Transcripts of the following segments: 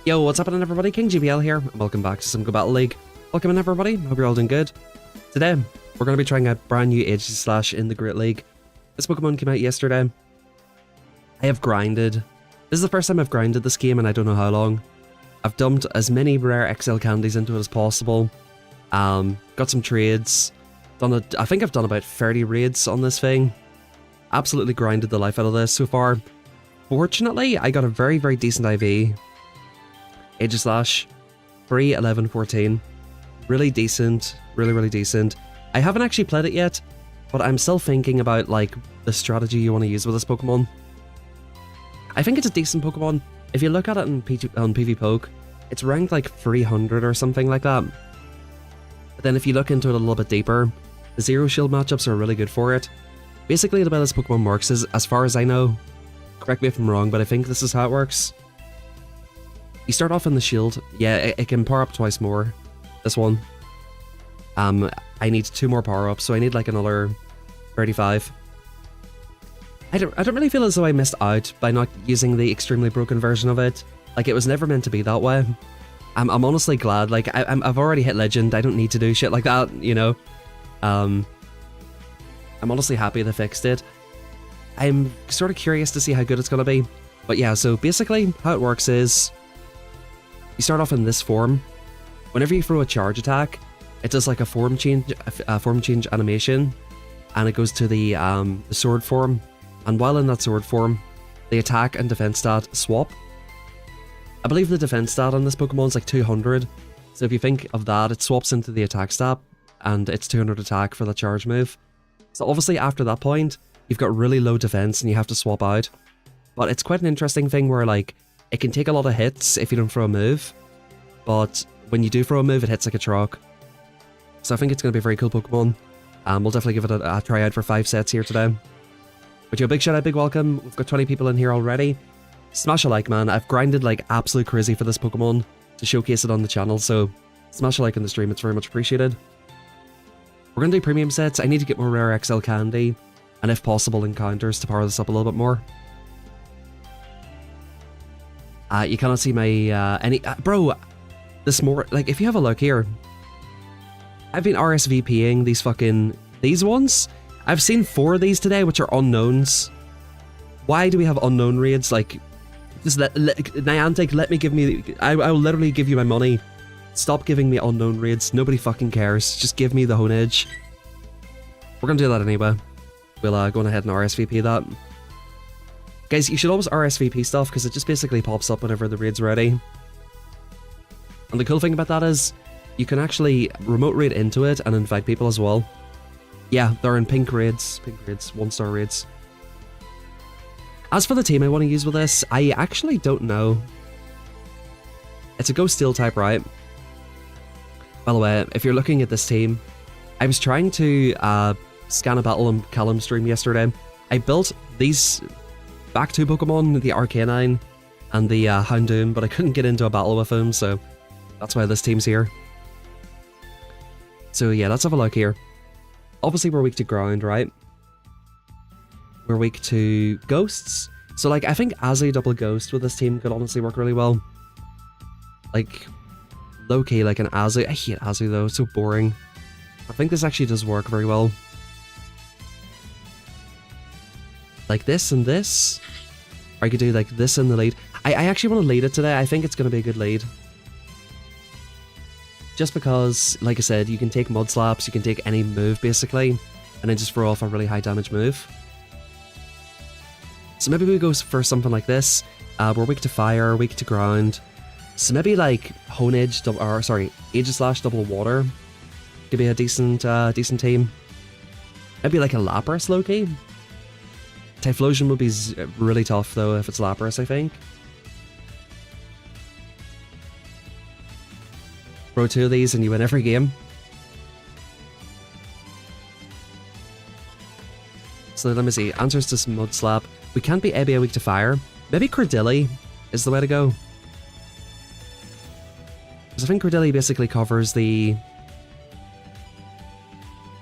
Yo, what's happening everybody? King GBL here, and welcome back to some Go Battle League. Welcome in everybody, hope you're all doing good. Today, we're going to be trying out brand new Aegislash in the Great League. This Pokemon came out yesterday. I have grinded. This is the first time I've grinded this game and I don't know how long. I've dumped as many rare XL candies into it as possible. Got some trades. I think I've done about 30 raids on this thing. Absolutely grinded the life out of this so far. Fortunately, I got a very, very decent IV. Aegislash, free 11-14. Really decent, really decent. I haven't actually played it yet, but I'm still thinking about like the strategy you want to use with this Pokemon. I think it's a decent Pokemon. If you look at it on PvPoke, it's ranked like 300 or something like that. But then if you look into it a little bit deeper, the Zero Shield matchups are really good for it. Basically, the way this Pokemon works is, as far as I know, correct me if I'm wrong, but I think this is how it works. You start off in the shield. Yeah, it can power up twice more. This one. I need 2 more power-ups, so I need like another 35. I don't really feel as though I missed out by not using the extremely broken version of it. Like, it was never meant to be that way. I'm honestly glad. Like, I've already hit Legend. I don't need to do shit like that, you know? I'm honestly happy they fixed it. I'm sort of curious to see how good it's going to be. But yeah, so basically, how it works is you start off in this form. Whenever you throw a charge attack, it does like a form change animation, and it goes to the sword form. And while in that sword form, the attack and defense stat swap. I believe the defense stat on this Pokemon is like 200. So if you think of that, it swaps into the attack stat, and it's 200 attack for the charge move. So obviously after that point, you've got really low defense and you have to swap out. But it's quite an interesting thing where like, it can take a lot of hits if you don't throw a move, but when you do throw a move, it hits like a truck. So I think it's going to be a very cool Pokemon. We'll definitely give it a try out for 5 sets here today. But yo, big shout out, big welcome. We've got 20 people in here already. Smash a like, man. I've grinded like absolute crazy for this Pokemon to showcase it on the channel, so smash a like in the stream. It's very much appreciated. We're going to do premium sets. I need to get more rare XL candy, and if possible, encounters to power this up a little bit more. You cannot see my, bro, like, if you have a look here, I've been RSVPing these ones. I've seen 4 of these today, which are unknowns. Why do we have unknown raids? Like, just Niantic, I will literally give you my money. Stop giving me unknown raids. Nobody fucking cares. Just give me the Honedge. We're gonna do that anyway. We'll go on ahead and RSVP that. Guys, you should always RSVP stuff because it just basically pops up whenever the raid's ready. And the cool thing about that is you can actually remote raid into it and invite people as well. Yeah, they're in pink raids, 1-star raids. As for the team I want to use with this, I actually don't know. It's a Ghost Steel type, right? By the way, if you're looking at this team, I was trying to scan a Battle and Callum stream yesterday. I built these back 2 Pokemon, the Arcanine and the Houndoom, but I couldn't get into a battle with them, so that's why this team's here. So yeah, let's have a look here. Obviously we're weak to ground, right? We're weak to ghosts. So like, I think Azu double ghost with this team could honestly work really well. Like, low-key like an Azu. I hate Azu though, it's so boring. I think this actually does work very well. Like this and this. Or I could do like this in the lead. I actually want to lead it today. I think it's going to be a good lead. Just because, like I said, you can take Mud Slaps, you can take any move basically, and then just throw off a really high damage move. So maybe we go for something like this. We're weak to fire, weak to ground. So maybe like Aegislash double water could be a decent team. Maybe like a Lapras low-key. Typhlosion would be really tough though if it's Lapras, I think. Throw 2 of these and you win every game. So let me see. Answers to some Mud Slap. We can't be Ebia weak to fire. Maybe Cordilli is the way to go. Because I think Cordilli basically covers the...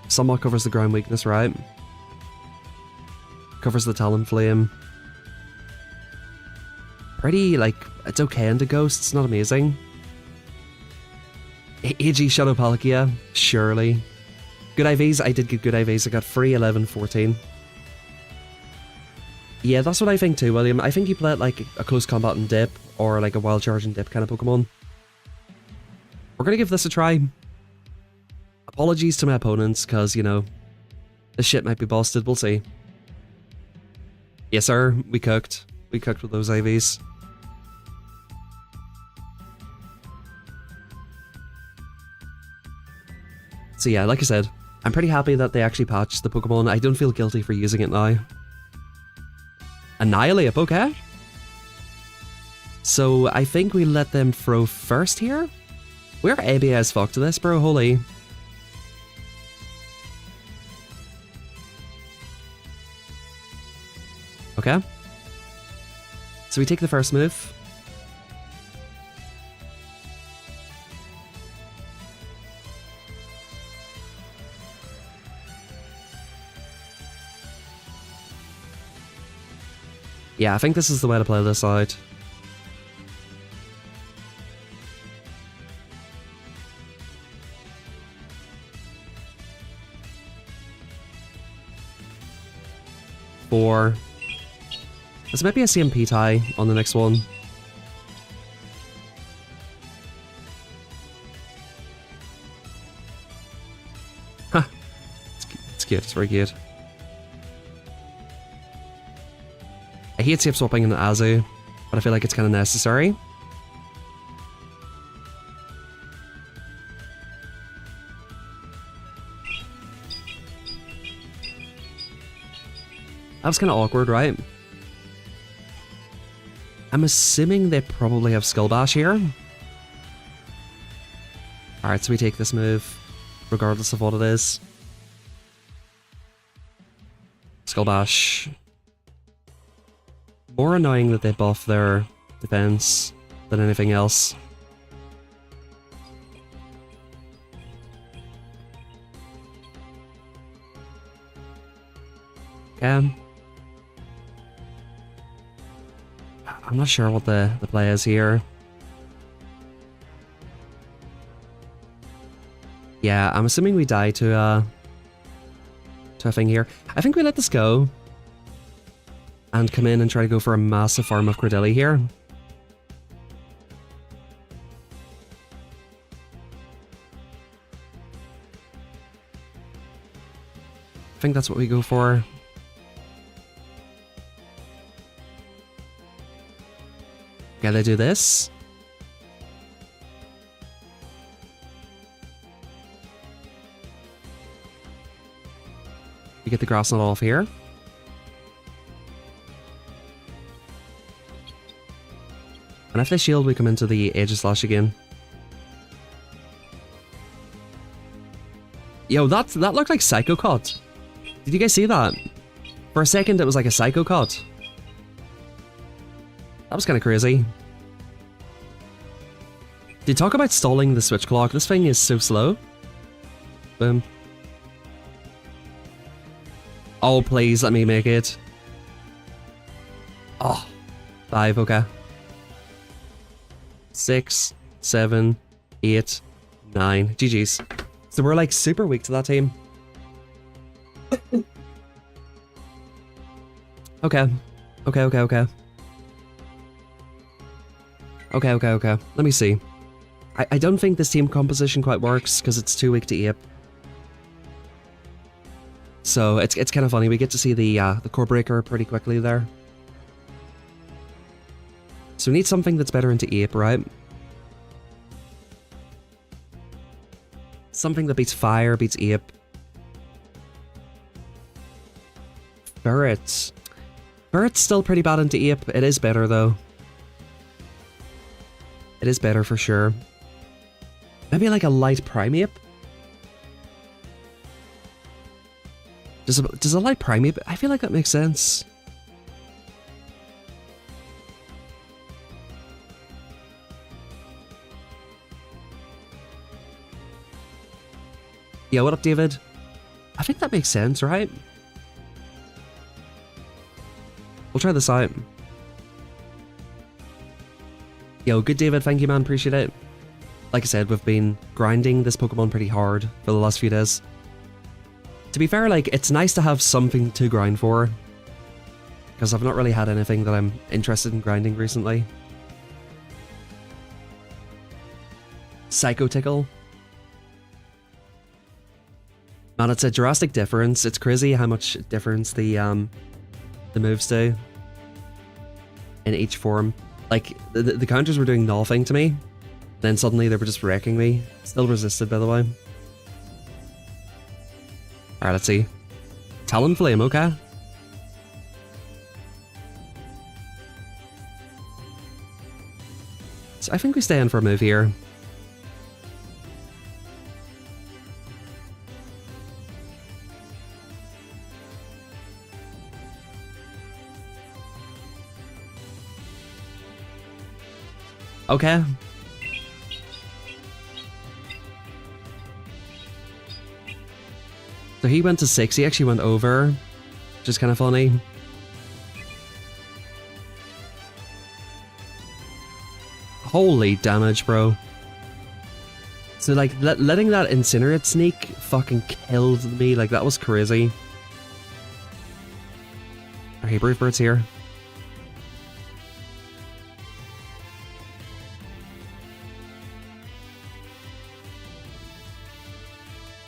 somewhat covers the ground weakness, right? Covers the Talonflame. pretty, like, it's okay into ghosts, not amazing. AG Shadow Palkia, surely. Good IVs, I did get good IVs. I got free 11, 14. Yeah, that's what I think too, William. I think you play it like a close combat and dip, or like a wild charge and dip kind of Pokemon. We're gonna give this a try. Apologies to my opponents, because, you know, this shit might be busted, we'll see. Yes sir, we cooked. We cooked with those IVs. So yeah, like I said, I'm pretty happy that they actually patched the Pokemon. I don't feel guilty for using it now. Annihilate, okay. So I think we let them throw first here. We're AB as fuck to this, bro, holy. Okay. So we take the first move. Yeah, I think this is the way to play this out. Four. This might be a CMP tie on the next one. Huh. It's cute, it's very cute. I hate safe swapping in Azu, but I feel like it's kind of necessary. That was kind of awkward, right? I'm assuming they probably have Skull Bash here. Alright, so we take this move, regardless of what it is. Skull Bash. More annoying that they buff their defense than anything else. Okay. I'm not sure what the play is here. Yeah, I'm assuming we die to a thing here. I think we let this go. And come in and try to go for a massive farm of Credilli here. I think that's what we go for. Okay, they do this. We get the grass knot off here. And if they shield, we come into the Aegislash again. Yo, that looked like Psycho Cut. Did you guys see that? For a second, it was like a Psycho Cut. That was kind of crazy. Dude, talk about stalling the switch clock. This thing is so slow. Boom. Oh, please, let me make it. Oh, 5, okay. 6, 7, 8, 9. GG's. So we're like super weak to that team. Okay. Okay. Okay. Let me see. I don't think this team composition quite works because it's too weak to Ape. So it's kind of funny. We get to see the core breaker pretty quickly there. So we need something that's better into Ape, right? Something that beats Fire, beats Ape. Ferret. Ferret's still pretty bad into Ape. It is better though. It is better for sure. Maybe like a light Primeape? Does a light Primeape? I feel like that makes sense. Yeah, what up, David? I think that makes sense, right? We'll try this out. Yo, good David, thank you man, appreciate it. Like I said, we've been grinding this Pokemon pretty hard for the last few days. To be fair, like, it's nice to have something to grind for, because I've not really had anything that I'm interested in grinding recently. Psycho Tickle. Man, it's a drastic difference. It's crazy how much difference the moves do in each form. Like, the counters were doing nothing to me, then suddenly they were just wrecking me. Still resisted, by the way. Alright, let's see. Talonflame, okay. So I think we stay in for a move here. Okay. So he went to 6, he actually went over, which is kind of funny. Holy damage, bro. So like, letting that Incinerate sneak fucking killed me, like that was crazy. Okay, Brave Bird's here.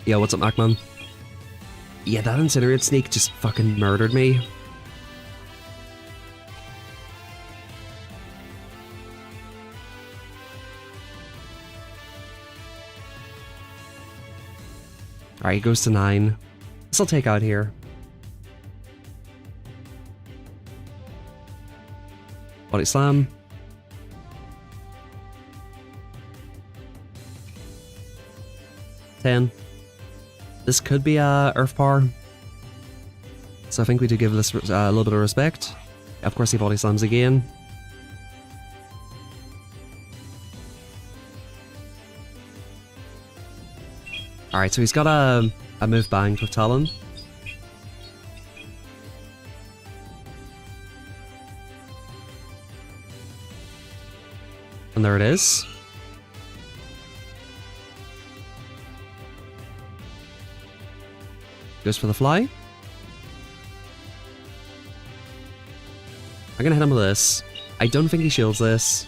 Yo, what's up, Macman? Yeah, that Incinerate sneak just fucking murdered me. Alright, he goes to 9. This will take out here. Body Slam. This could be Earth Power. So I think we do give this a little bit of respect. Of course he Body Slams again. Alright, so he's got a move banged with Talon. And there it is. Goes for the fly. I'm gonna hit him with this. I don't think he shields this.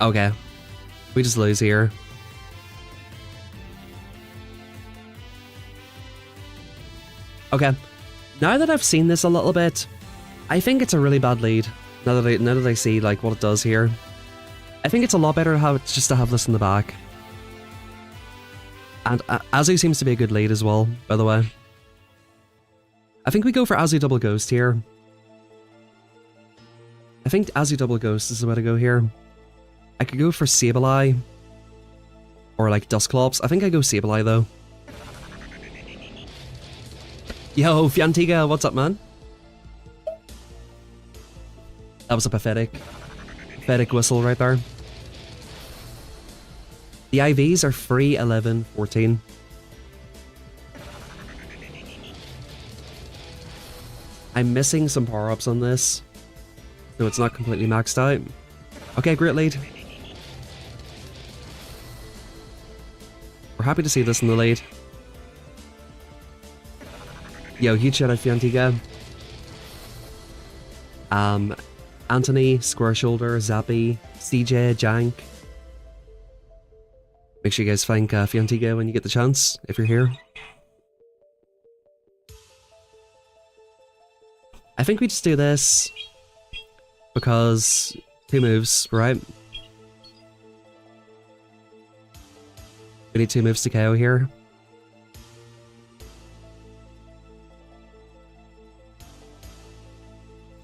Okay. We just lose here. Okay. Now that I've seen this a little bit, I think it's a really bad lead. Now that I see like what it does here, I think it's a lot better to have just to have this in the back. And Azu seems to be a good lead as well, by the way. I think we go for Azu Double Ghost here. I think Azu Double Ghost is the way to go here. I could go for Sableye or like Dusclops. I think I go Sableye though. Yo, Fiantiga, what's up, man? That was a pathetic whistle right there. The IVs are free 11, 14. I'm missing some power-ups on this, so it's not completely maxed out. Okay, great lead. We're happy to see this in the lead. Yo, huge shout out Fiantiga. Anthony, Square Shoulder, Zappy, CJ, Jank. Make sure you guys thank Fiantiga when you get the chance, if you're here. I think we just do this because 2 moves, right? We need 2 moves to KO here.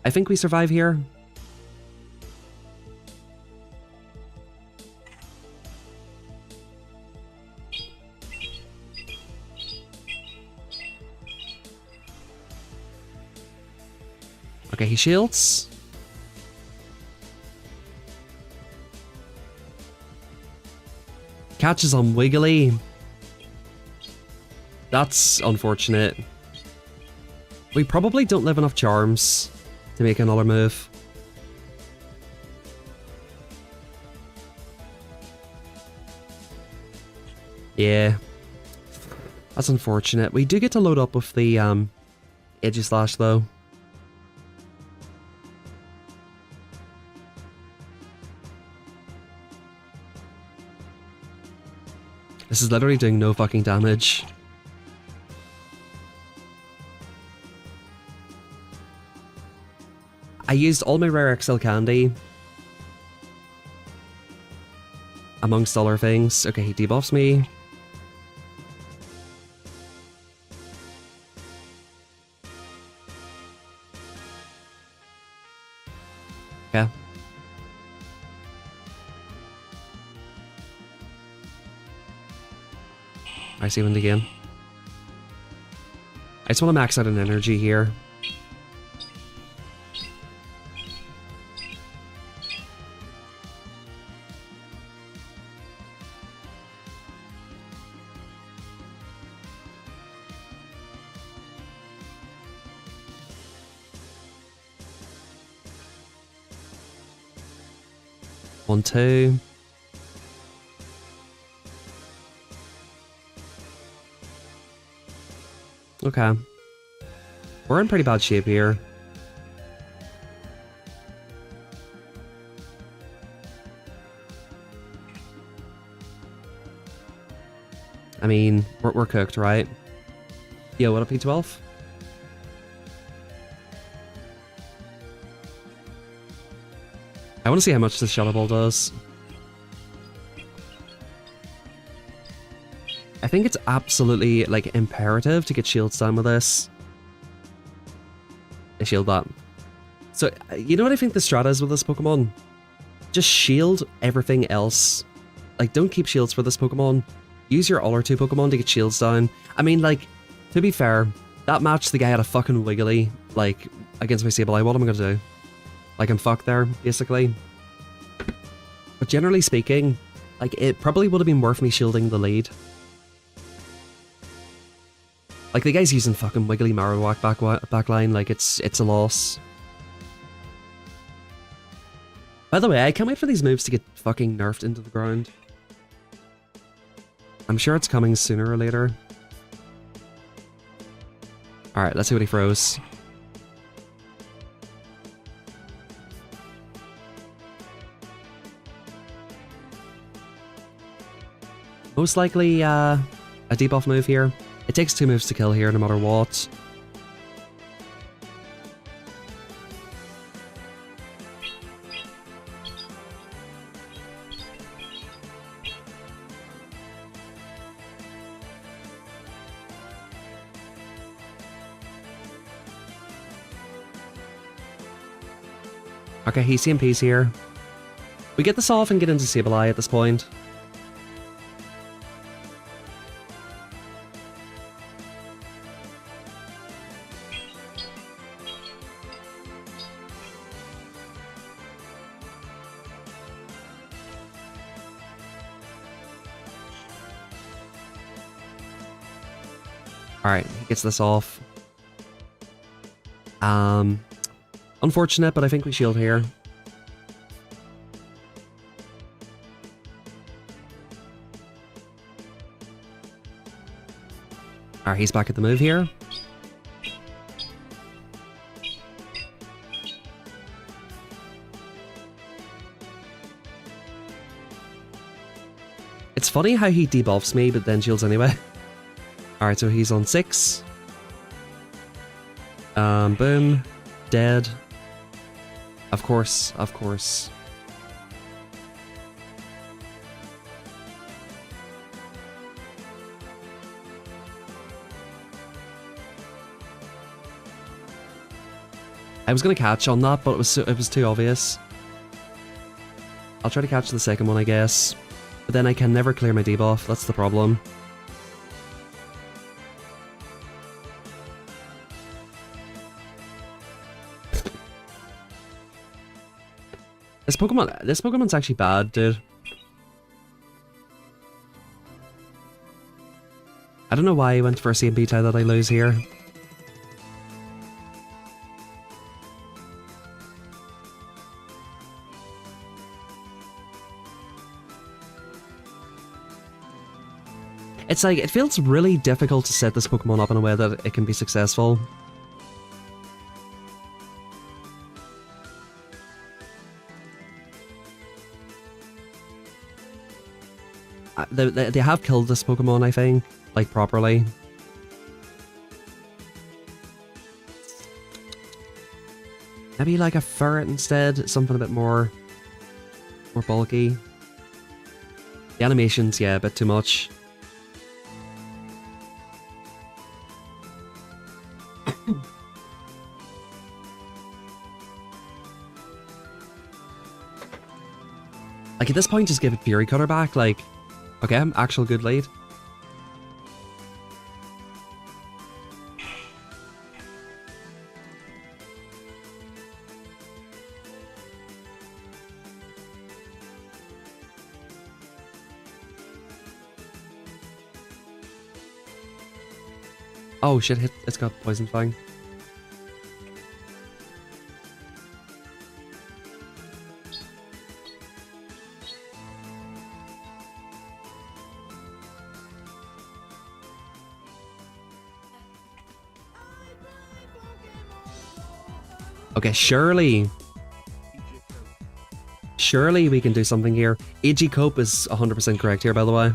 I think we survive here. Okay, he shields. Catches on Wiggly. That's unfortunate. We probably don't have enough charms to make another move. Yeah. That's unfortunate. We do get to load up with the Aegislash though. This is literally doing no fucking damage. I used all my rare XL candy. Amongst other things. Okay, he debuffs me. Okay. I see one again. I just want to max out an energy here. One, two. Okay. We're in pretty bad shape here. I mean, we're cooked, right? Yo, what up, P12? I want to see how much this Shadow Ball does. I think it's absolutely, like, imperative to get shields down with this. I shield that. So, you know what I think the strat is with this Pokemon? Just shield everything else. Like, don't keep shields for this Pokemon. Use your other two Pokemon to get shields down. I mean, like, to be fair, that match the guy had a fucking Wiggly, like, against my Sableye. What am I gonna do? Like, I'm fucked there, basically. But generally speaking, like, it probably would have been worth me shielding the lead. Like, the guy's using fucking Wiggly Marowak backline, like, it's a loss. By the way, I can't wait for these moves to get fucking nerfed into the ground. I'm sure it's coming sooner or later. Alright, let's see what he throws. Most likely, a debuff move here. It takes 2 moves to kill here, no matter what. Okay, he's CMP's here. We get this off and get into Sableye at this point. Alright, he gets this off. Unfortunate, but I think we shield here. Alright, he's back at the move here. It's funny how he debuffs me, but then shields anyway. Alright, so he's on 6. Boom. Dead. Of course, of course. I was gonna catch on that, but it was too obvious. I'll try to catch the second one, I guess. But then I can never clear my debuff, that's the problem. This Pokemon's actually bad, dude. I don't know why I went for a CMP tie that I lose here. It's like, it feels really difficult to set this Pokemon up in a way that it can be successful. They have killed this Pokemon, I think, like, properly. Maybe like a ferret instead, something a bit more bulky. The animations, yeah, a bit too much. Like, at this point, just give it Fury Cutter back, like, okay, actual good lead. Oh shit, it's got Poison Fang. Okay, surely we can do something here. Aegislash is 100% correct here, by the way.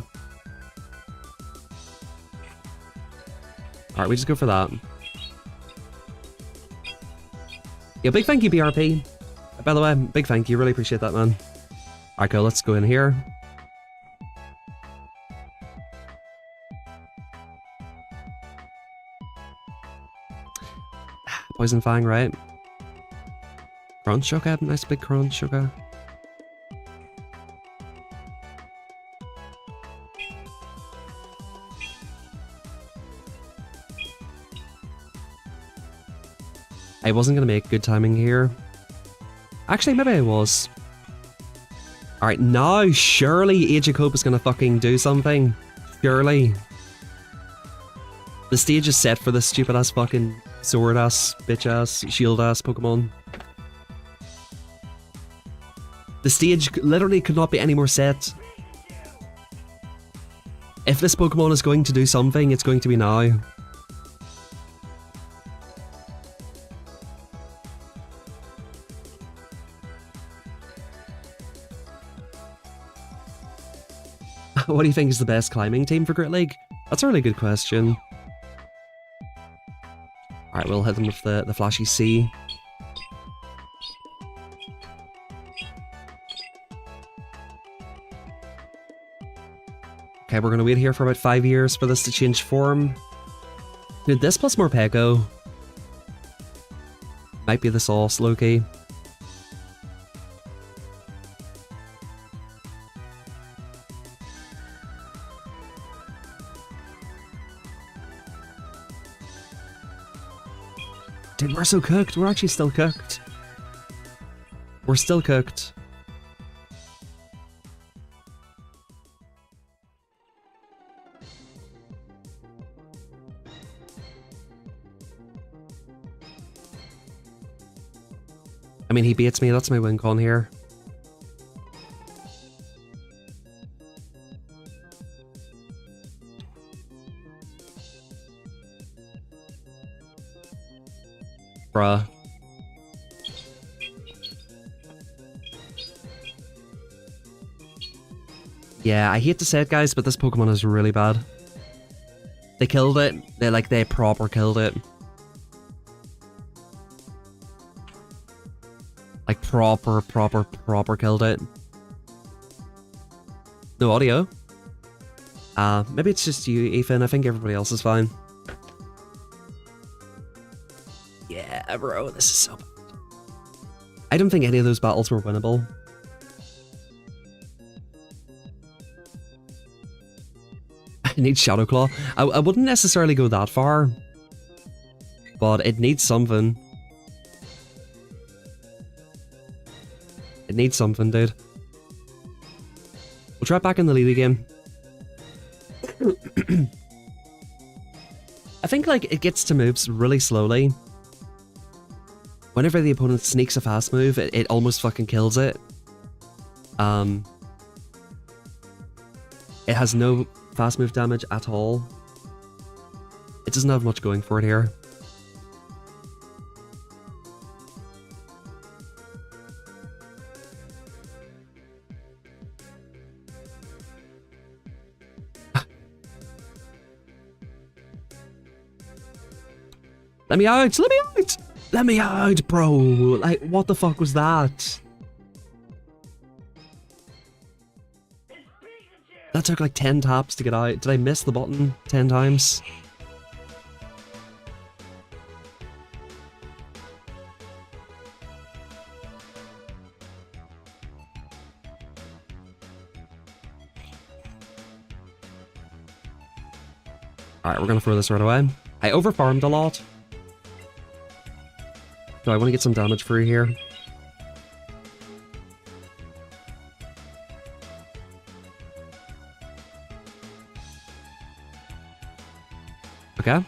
Alright, we just go for that. Yeah, big thank you, BRP. By the way, big thank you. Really appreciate that, man. Alright, cool. Let's go in here. Poison Fang, right? Crunch, okay. Nice big crunch, okay. I wasn't gonna make good timing here. Actually, maybe I was. Alright, now surely Aegislash is gonna fucking do something. Surely. The stage is set for this stupid ass fucking sword ass, bitch ass, shield ass Pokemon. The stage literally could not be any more set. If this Pokemon is going to do something, it's going to be now. What do you think is the best climbing team for Great League? That's a really good question. Alright, we'll hit them with the flashy C. Okay, we're gonna wait here for about 5 years for this to change form. Dude, this plus Morpeko might be the sauce, low-key. Dude, we're so cooked. We're actually still cooked. We're still cooked. I mean, he beats me. That's my win con here. Bruh. Yeah, I hate to say it, guys, but this Pokemon is really bad. They killed it. They proper killed it. Like, proper killed it. No audio? Maybe it's just you, Ethan. I think everybody else is fine. Yeah, bro, this is so bad. I don't think any of those battles were winnable. I need Shadow Claw. I wouldn't necessarily go that far, but it needs something. It needs something, dude. We'll try it back in the lead again. I think like it gets to moves really slowly. Whenever the opponent sneaks a fast move, it almost fucking kills it. It has no fast move damage at all. It doesn't have much going for it here. Let me out! Let me out! Let me out, bro! Like, what the fuck was that? That took like 10 taps to get out. Did I miss the button 10 times? Alright, we're gonna throw this right away. I overfarmed a lot. So I want to get some damage through here. Okay.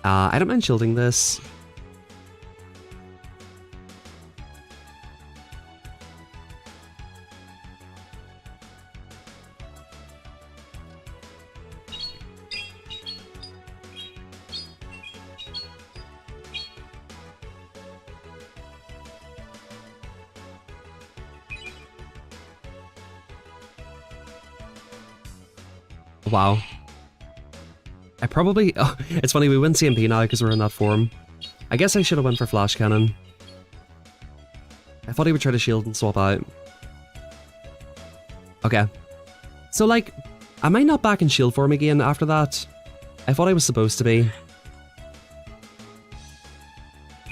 I don't mind shielding this. Wow. I probably... Oh, it's funny, we win CMP now because we're in that form. I guess I should have went for Flash Cannon. I thought he would try to shield and swap out. Okay. So, like, am I not back in shield form again after that? I thought I was supposed to be.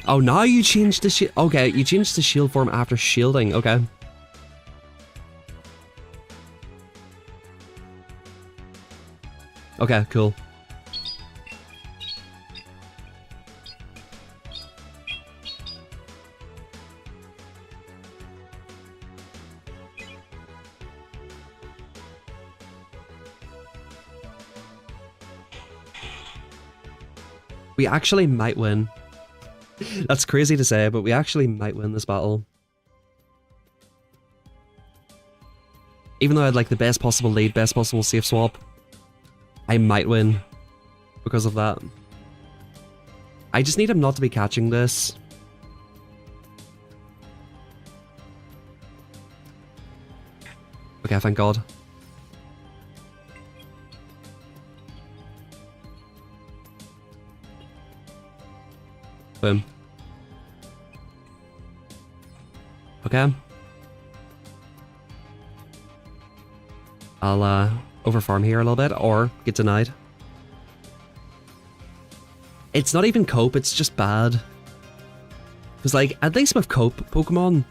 Oh, now you changed the shield... Okay, you changed the shield form after shielding. Okay. Okay, cool. We actually might win. That's crazy to say, but we actually might win this battle. Even though I had like the best possible lead, best possible safe swap, I might win because of that. I just need him not to be catching this. Okay, thank God. Boom. Okay. I'll overfarm here a little bit, or get denied. It's not even cope, it's just bad. Because, like, at least with cope Pokemon,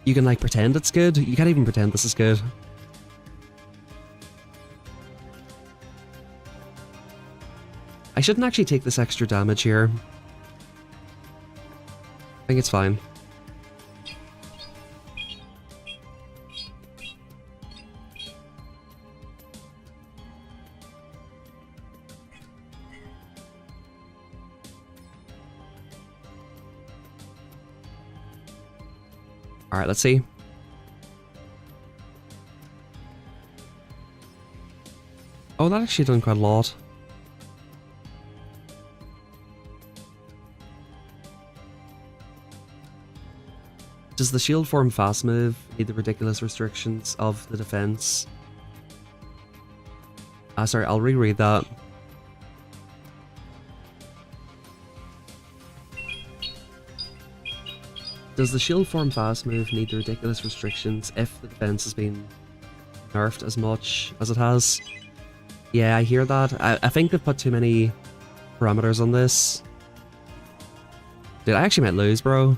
you can, like, pretend it's good. You can't even pretend this is good. I shouldn't actually take this extra damage here. I think it's fine. Alright, let's see. Oh, that actually done quite a lot. Does the shield form fast move need the ridiculous restrictions of the defense? Sorry, I'll reread that. Does the shield form fast move need the ridiculous restrictions if the defense has been nerfed as much as it has? Yeah, I hear that. I think they've put too many parameters on this. Dude, I actually might lose, bro.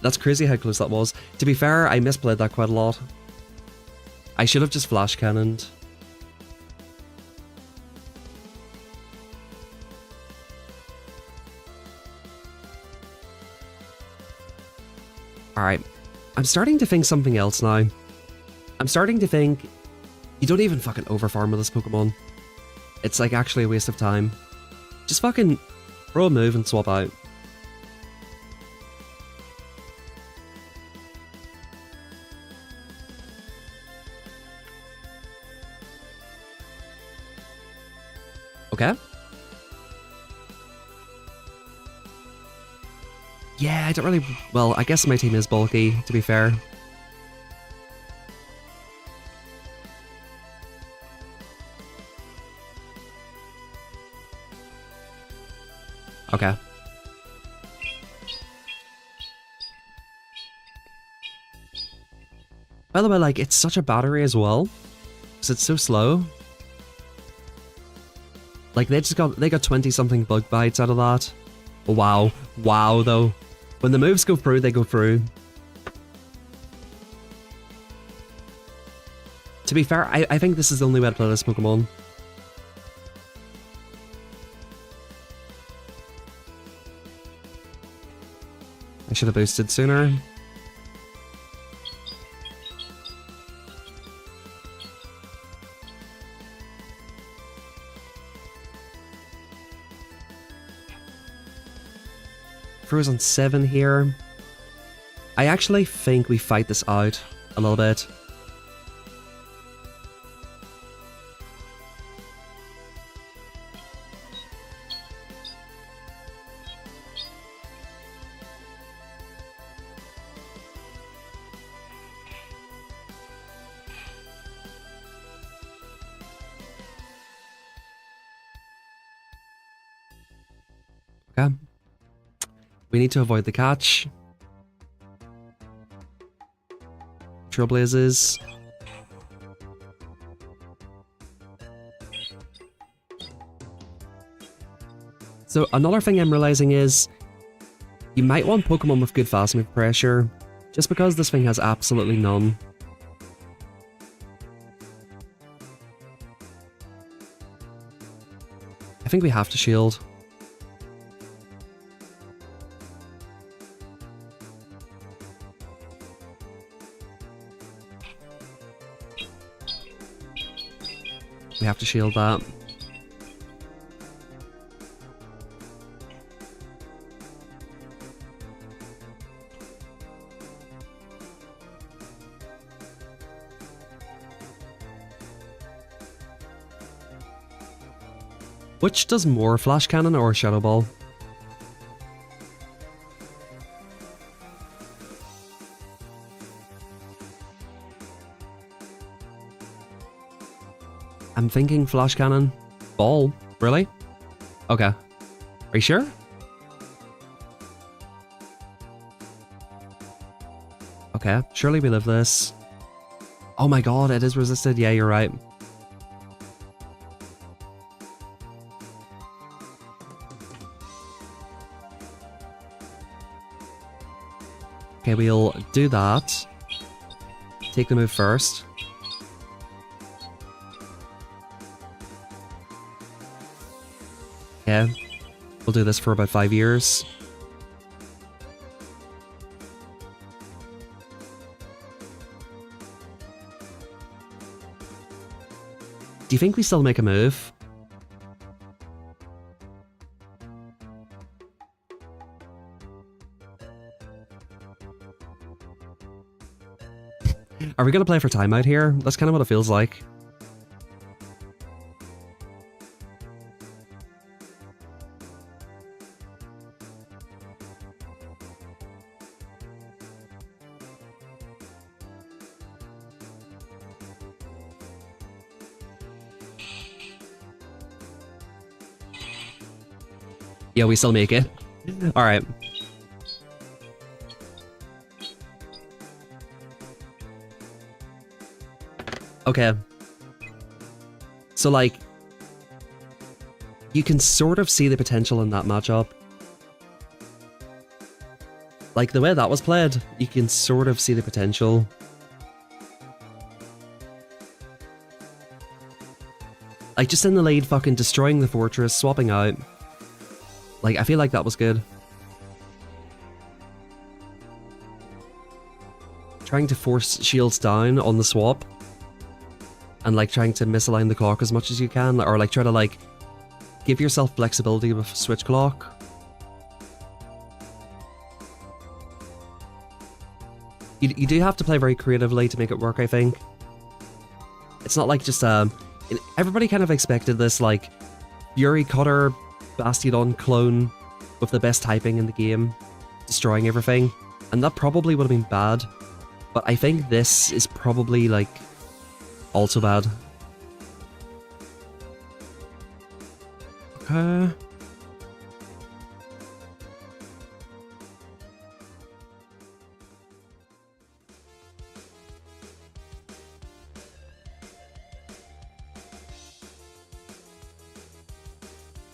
That's crazy how close that was. To be fair, I misplayed that quite a lot. I should have just flash cannoned. Alright. I'm starting to think something else now. I'm starting to think you don't even fucking overfarm with this Pokemon. It's like actually a waste of time. Just fucking throw a move and swap out. Okay. Yeah, I don't really... Well, I guess my team is bulky, to be fair. Okay. By the way, like, it's such a battery as well. Because it's so slow. Like, they got 20-something bug bites out of that. Wow. Wow, though. When the moves go through, they go through. To be fair, I think this is the only way to play this Pokemon. I should have boosted sooner. Frozen 7 here. I actually think we fight this out a little bit. Okay. We need to avoid the catch. Trailblazers. So another thing I'm realizing is you might want Pokemon with good fast move pressure, just because this thing has absolutely none. I think we have to shield. We have to shield that. Which does more, Flash Cannon or Shadow Ball? I'm thinking Flash Cannon. Ball? Really? Okay. Are you sure? Okay, surely we live this. Oh my god, it is resisted. Yeah, you're right. Okay, we'll do that. Take the move first. Okay, we'll do this for about 5 years. Do you think we still make a move? Are we gonna play for timeout here? That's kind of what it feels like. Yeah, we still make it. Alright. Okay. So, like, you can sort of see the potential in that matchup. Like, the way that was played, you can sort of see the potential. Like, just in the lead, fucking destroying the fortress, swapping out. Like, I feel like that was good. trying to force shields down on the swap. And like trying to misalign the clock as much as you can. Or like try to like give yourself flexibility with switch clock. You do have to play very creatively to make it work, I think. It's not like just everybody kind of expected this like Fury Cutter Bastiodon clone with the best typing in the game, destroying everything, and that probably would have been bad, but I think this is probably like also bad. Okay.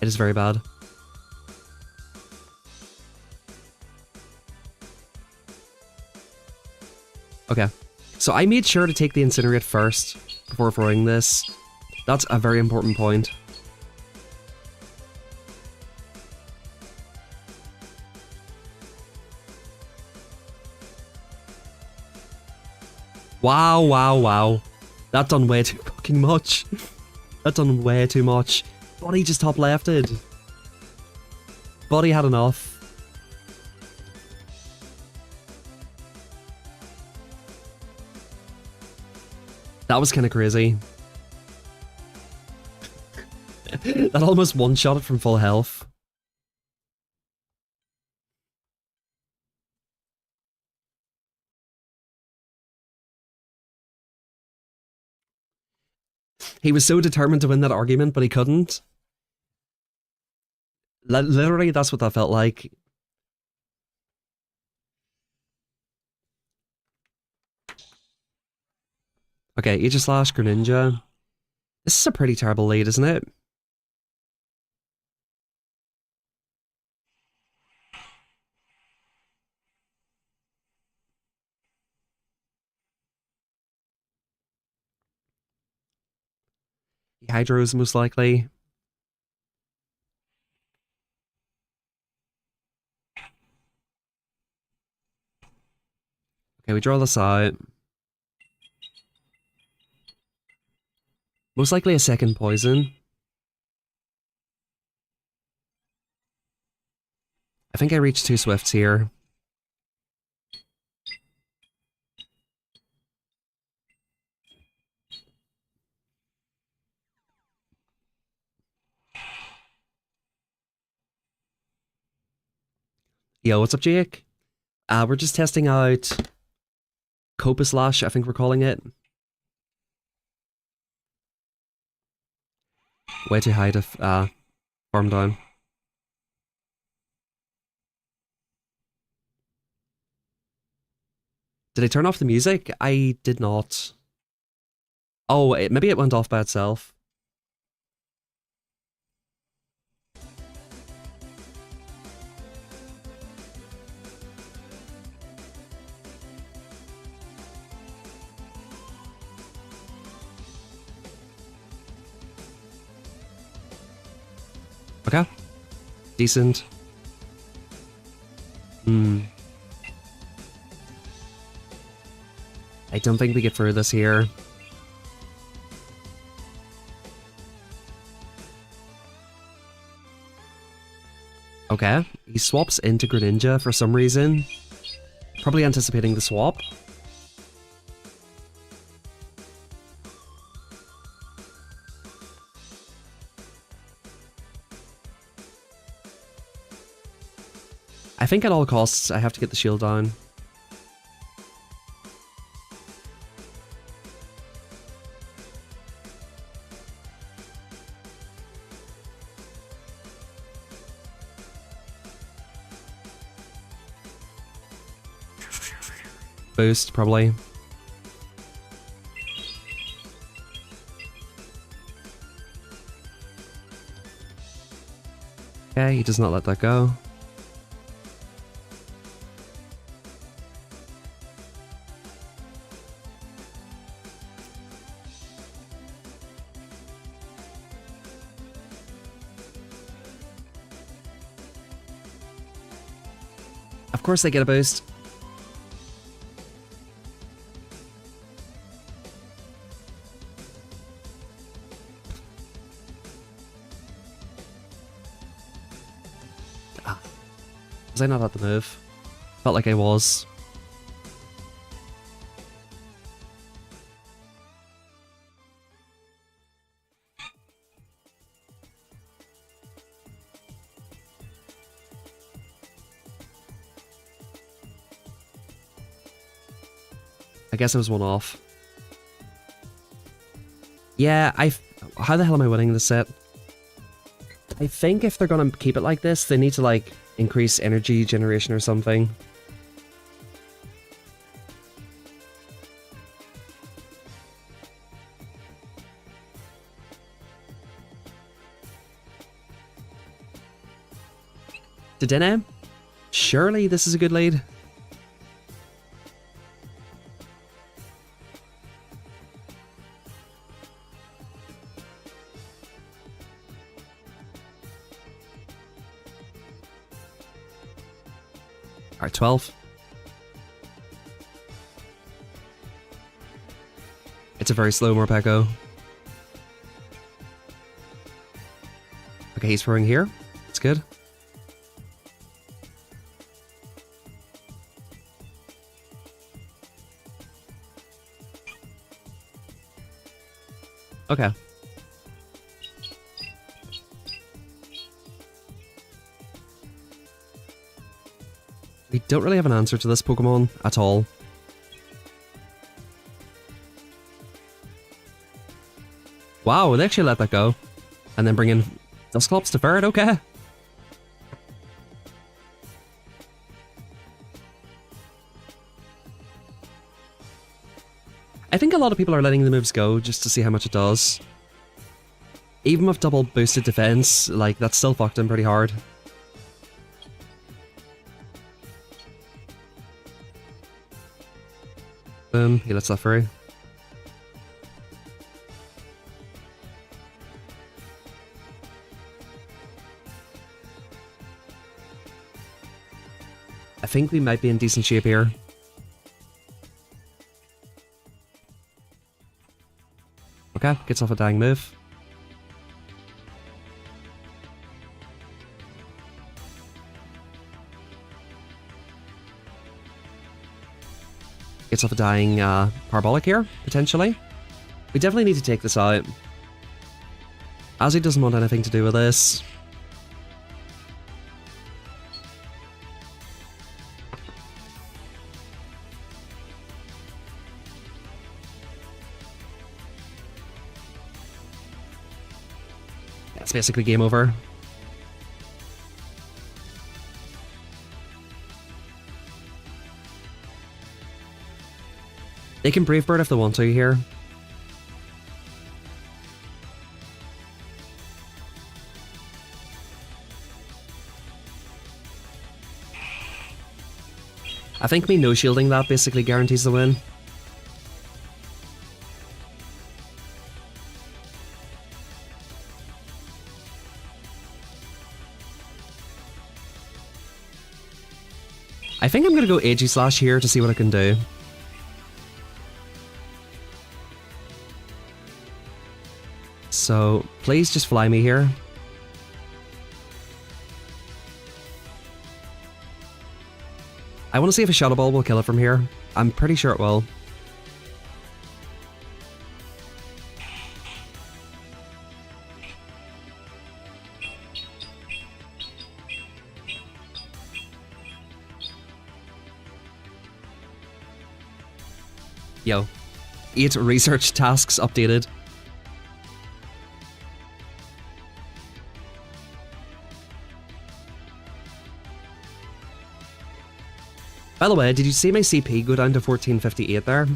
It is very bad. Okay, so I made sure to take the Incinerate first before throwing this. That's a very important point. Wow, wow, wow. That done way too fucking much. That done way too much. Buddy just top lefted. Buddy had enough. That was kind of crazy. That almost one-shot it from full health. He was so determined to win that argument, but he couldn't. Literally, that's what that felt like. Okay, Aegislash, Greninja. This is a pretty terrible lead, isn't it? Hydros, most likely. Okay, we draw this out. Most likely a second poison. I think I reached 2 Swifts here. Yo, what's up, Jake? We're just testing out Aegislash, I think we're calling it. Way too high to farm down. Did I turn off the music? I did not. Oh, maybe it went off by itself. Okay. Decent. I don't think we get through this here. Okay, he swaps into Greninja for some reason. Probably anticipating the swap. I think at all costs I have to get the shield down. Boost, probably. Okay, he does not let that go. Of course they get a boost. Was I not at the move? Felt like I was. I guess I was one off. Yeah, how the hell am I winning this set? I think if they're gonna keep it like this, they need to, like, increase energy generation or something. Dedenne? Surely this is a good lead. Alright, 12. It's a very slow Morpeko. Okay, he's throwing here. That's good. Okay. We don't really have an answer to this Pokemon at all. Wow, they actually let that go. And then bring in Dusclops to Ferret, okay. I think a lot of people are letting the moves go just to see how much it does. Even with double boosted defense, like, that's still fucked him pretty hard. Boom, he lets that through. I think we might be in decent shape here. Okay, gets off a dying move. Gets off a dying Parabolic here, potentially. We definitely need to take this out. As he doesn't want anything to do with this. It's basically game over. They can Brave Bird if they want to here. I think me no-shielding that basically guarantees the win. I think I'm gonna go Aegislash here to see what I can do. So, please just fly me here. I want to see if a Shadow Ball will kill it from here. I'm pretty sure it will. Yo. 8 research tasks updated. By the way, did you see my CP go down to 1458 there?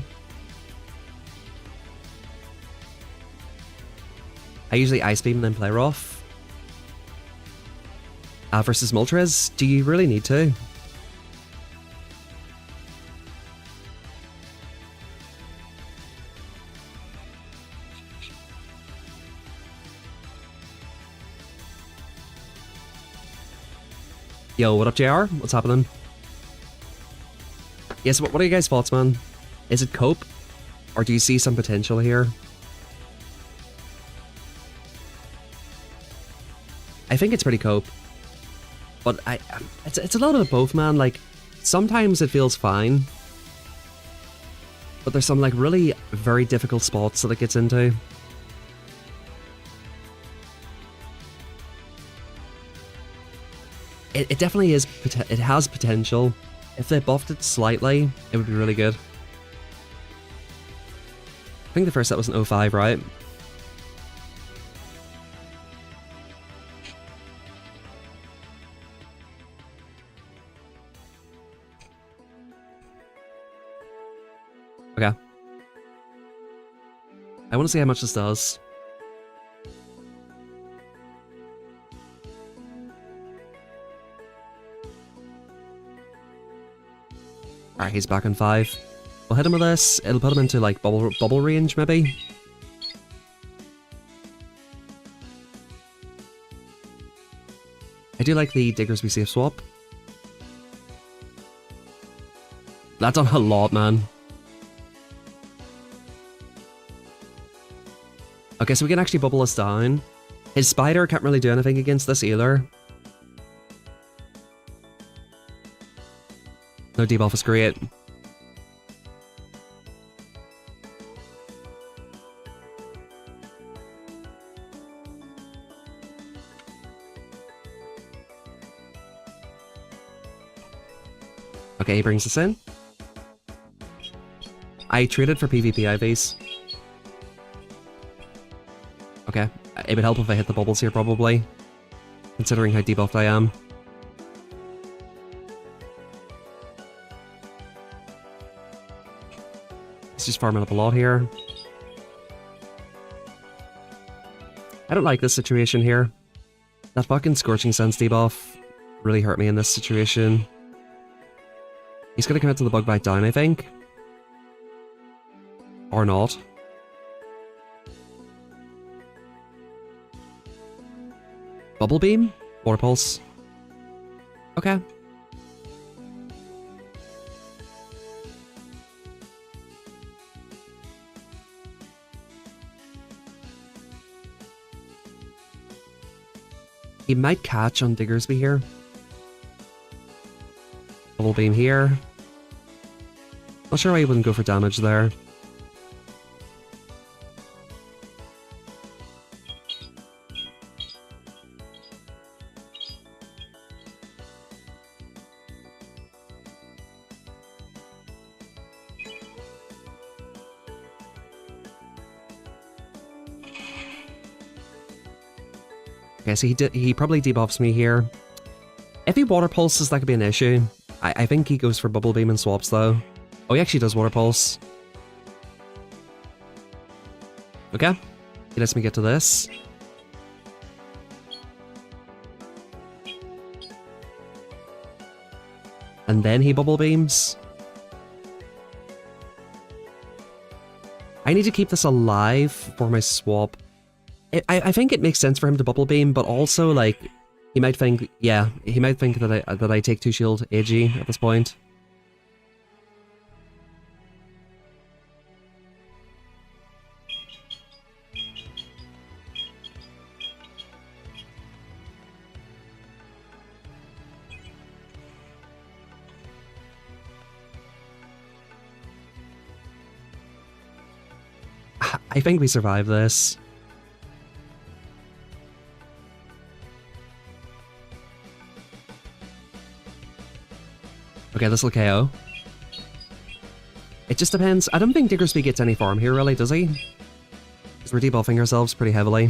I usually Ice Beam and then play rough. Versus Moltres, do you really need to? Yo, what up, JR? What's happening? Yes, what are you guys' thoughts, man? Is it cope? Or do you see some potential here? I think it's pretty cope. But it's a lot of both, man. Like, sometimes it feels fine, but there's some like really very difficult spots that it gets into. It definitely is, it has potential. If they buffed it slightly, it would be really good. I think the first set was an 05, right? Okay. I want to see how much this does. Alright, he's back on 5. We'll hit him with this. It'll put him into like bubble range, maybe. I do like the Diggersby safe swap. That's done a lot, man. Okay, so we can actually bubble this down. His spider can't really do anything against this either. No debuff is great. Okay, he brings us in. I traded for PvP IVs. Okay, it would help if I hit the bubbles here probably, considering how debuffed I am. It's just farming up a lot here. I don't like this situation here. That fucking Scorching Sense debuff really hurt me in this situation. He's gonna commit to the Bug Bite down, I think. Or not. Bubble Beam? Water Pulse? Okay. He might catch on Diggersby here. Bubble Beam here. Not sure why he wouldn't go for damage there. Okay, so he probably debuffs me here. If he Water Pulses, that could be an issue. I think he goes for Bubble Beam and swaps though. Oh, he actually does Water Pulse. Okay, he lets me get to this. And then he Bubble Beams. I need to keep this alive for my swap. I think it makes sense for him to Bubble Beam, but also, like, he might think, yeah, he might think that I take 2 shield AG at this point. I think we survive this. Okay, this will KO. It just depends. I don't think Diggersby gets any farm here, really, does he? Because we're debuffing ourselves pretty heavily.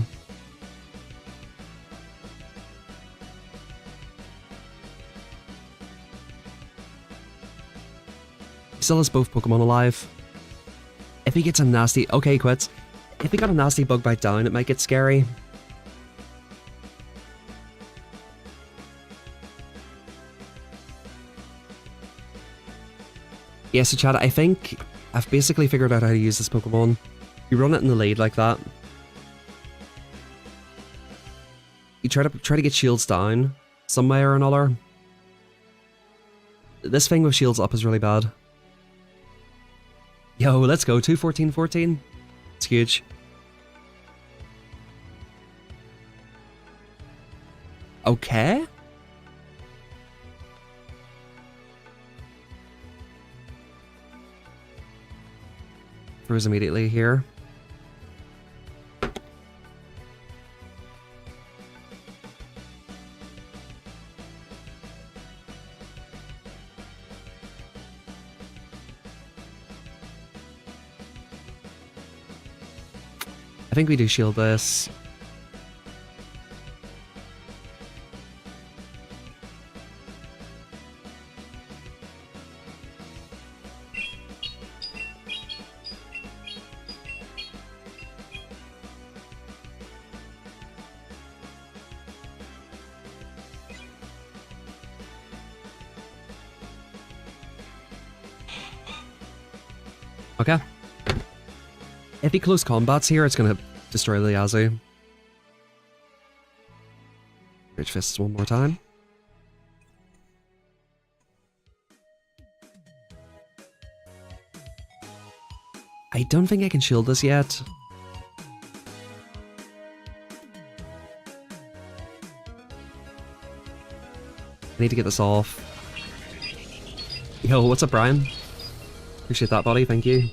He still has both Pokemon alive. If he gets a nasty... Okay, he quits. If he got a nasty Bug Bite down, it might get scary. Yeah, so chat, I think I've basically figured out how to use this Pokemon. You run it in the lead like that. You try to get shields down some way or another. This thing with shields up is really bad. Yo, let's go, 2-14-14. It's huge. Okay. Throws immediately here. I think we do shield this. Okay. If he close combats here, it's gonna destroy the Yazu. Rage Fists one more time. I don't think I can shield this yet. I need to get this off. Yo, what's up, Brian? Appreciate that, buddy. Thank you.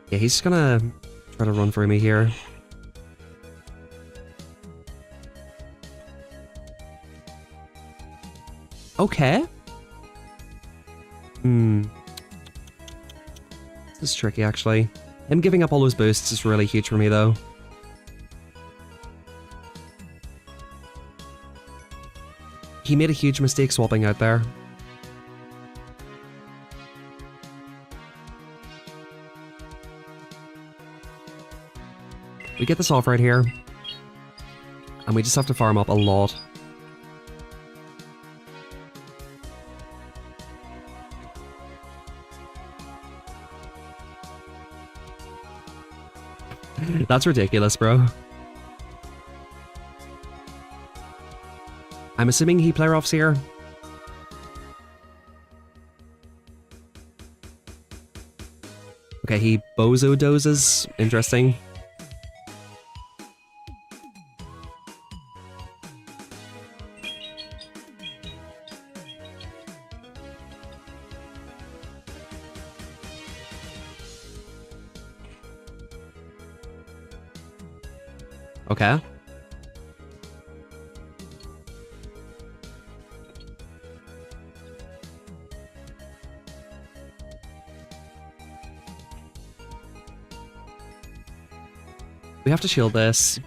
Yeah, he's just gonna try to run for me here. Okay. This is tricky, actually. Him giving up all those boosts is really huge for me, though. He made a huge mistake swapping out there. We get this off right here. And we just have to farm up a lot. That's ridiculous, bro. I'm assuming he player offs here. Okay, he bozo dozes. Interesting. Okay. We have to shield this.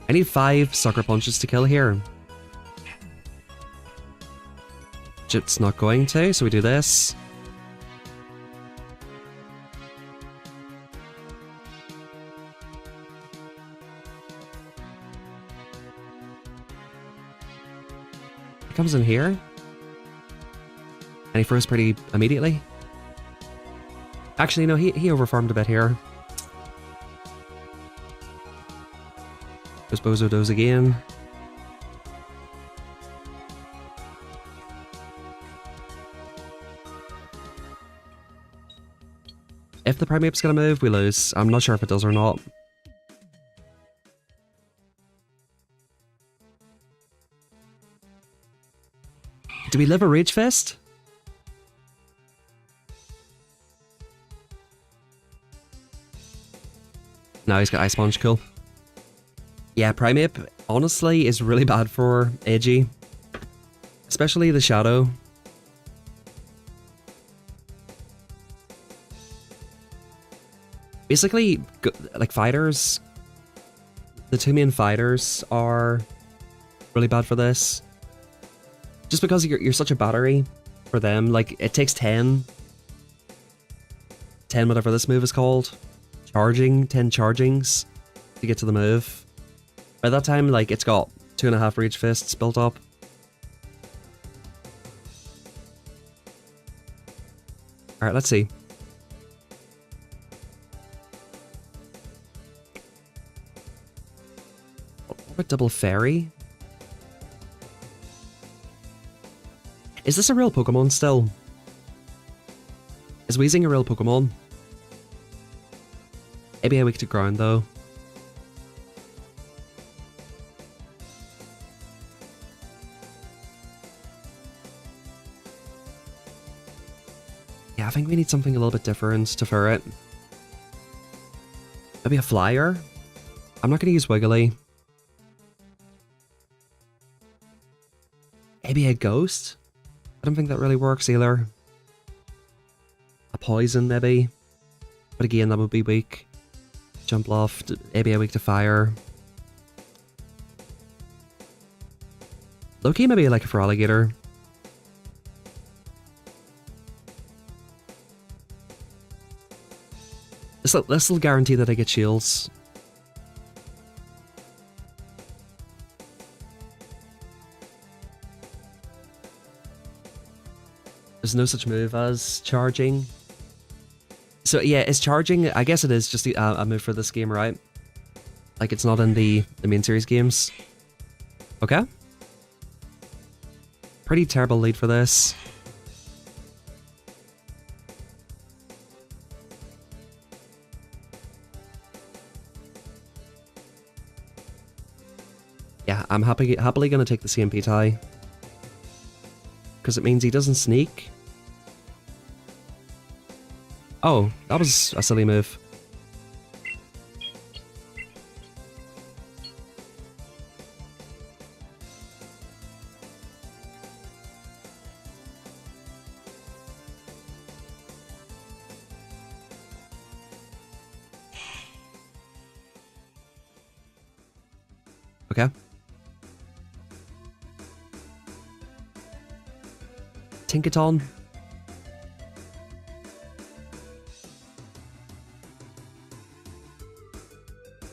I need 5 sucker punches to kill here. It's not going to, so we do this. Comes in here. And he throws pretty immediately. Actually, no, he overfarmed a bit here. Goes Bozo Doze again. If the Primate's gonna move, we lose. I'm not sure if it does or not. Do we live a Rage Fist? No, he's got Ice Punch, cool. Yeah, Primate, honestly, is really bad for Aegi. Especially the Shadow. Basically, like fighters, the 2 main fighters are really bad for this. Just because you're such a battery for them, like it takes 10 whatever this move is called, 10 chargings to get to the move. By that time, like it's got 2.5 Rage Fists built up. Alright, let's see. What about double fairy? Is this a real Pokemon still? Is Weezing a real Pokemon? Maybe a weak to ground though. Yeah, I think we need something a little bit different to fur it. Maybe a flyer? I'm not going to use Wiggly. Maybe a ghost? I don't think that really works either. A poison, maybe. But again, that would be weak. Jump loft, maybe a weak to fire. Low-key, maybe like a Feraligatr. This will guarantee that I get shields. There's no such move as charging. So yeah, is charging, I guess it is just a move for this game, right? Like it's not in the main series games. Okay. Pretty terrible lead for this. Yeah, I'm happily gonna take the CMP tie. Because it means he doesn't sneak. Oh, that was a silly move. Okay. Tinkaton.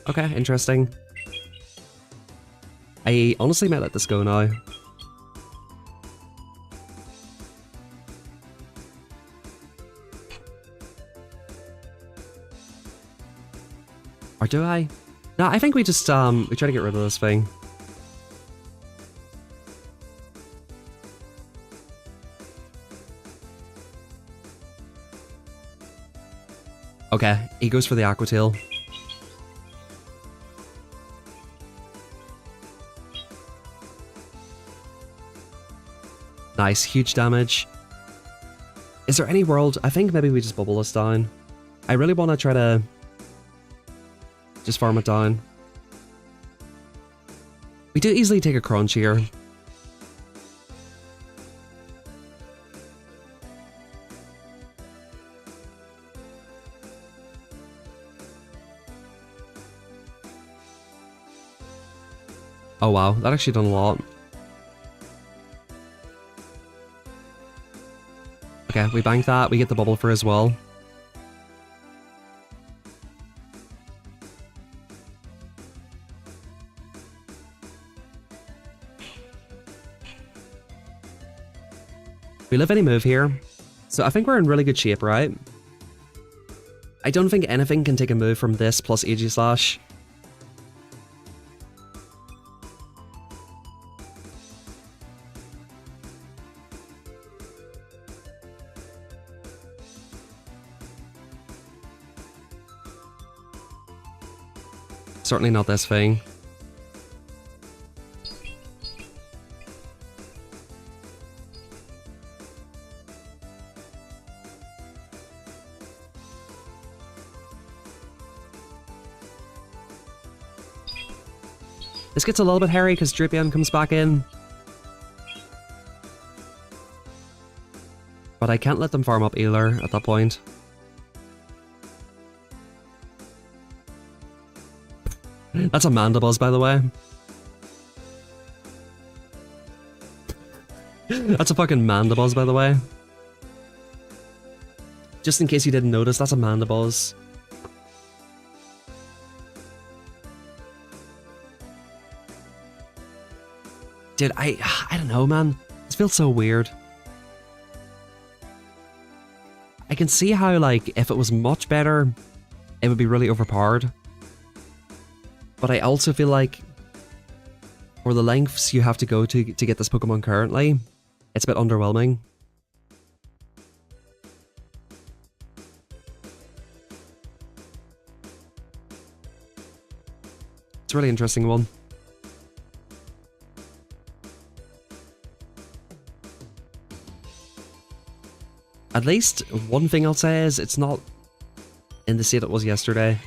Okay, interesting. I honestly might let this go now. Or do I? No, I think we just we try to get rid of this thing. Okay, he goes for the Aqua Tail. Nice, huge damage. Is there any world? I think maybe we just bubble this down. I really want to try to just farm it down. We do easily take a crunch here. Oh wow, that actually done a lot. Okay, we bank that, we get the bubble for as well. We live any move here, so I think we're in really good shape, right? I don't think anything can take a move from this plus Aegislash. Certainly not this thing. This gets a little bit hairy because Drapion comes back in. But I can't let them farm up either at that point. That's a Mandibuzz, by the way. That's a fucking Mandibuzz, by the way. Just in case you didn't notice, that's a Mandibuzz. Dude, I don't know, man. This feels so weird. I can see how, like, if it was much better, it would be really overpowered. But I also feel like for the lengths you have to go to get this Pokemon currently, it's a bit underwhelming. It's a really interesting one. At least one thing I'll say is it's not in the state it was yesterday.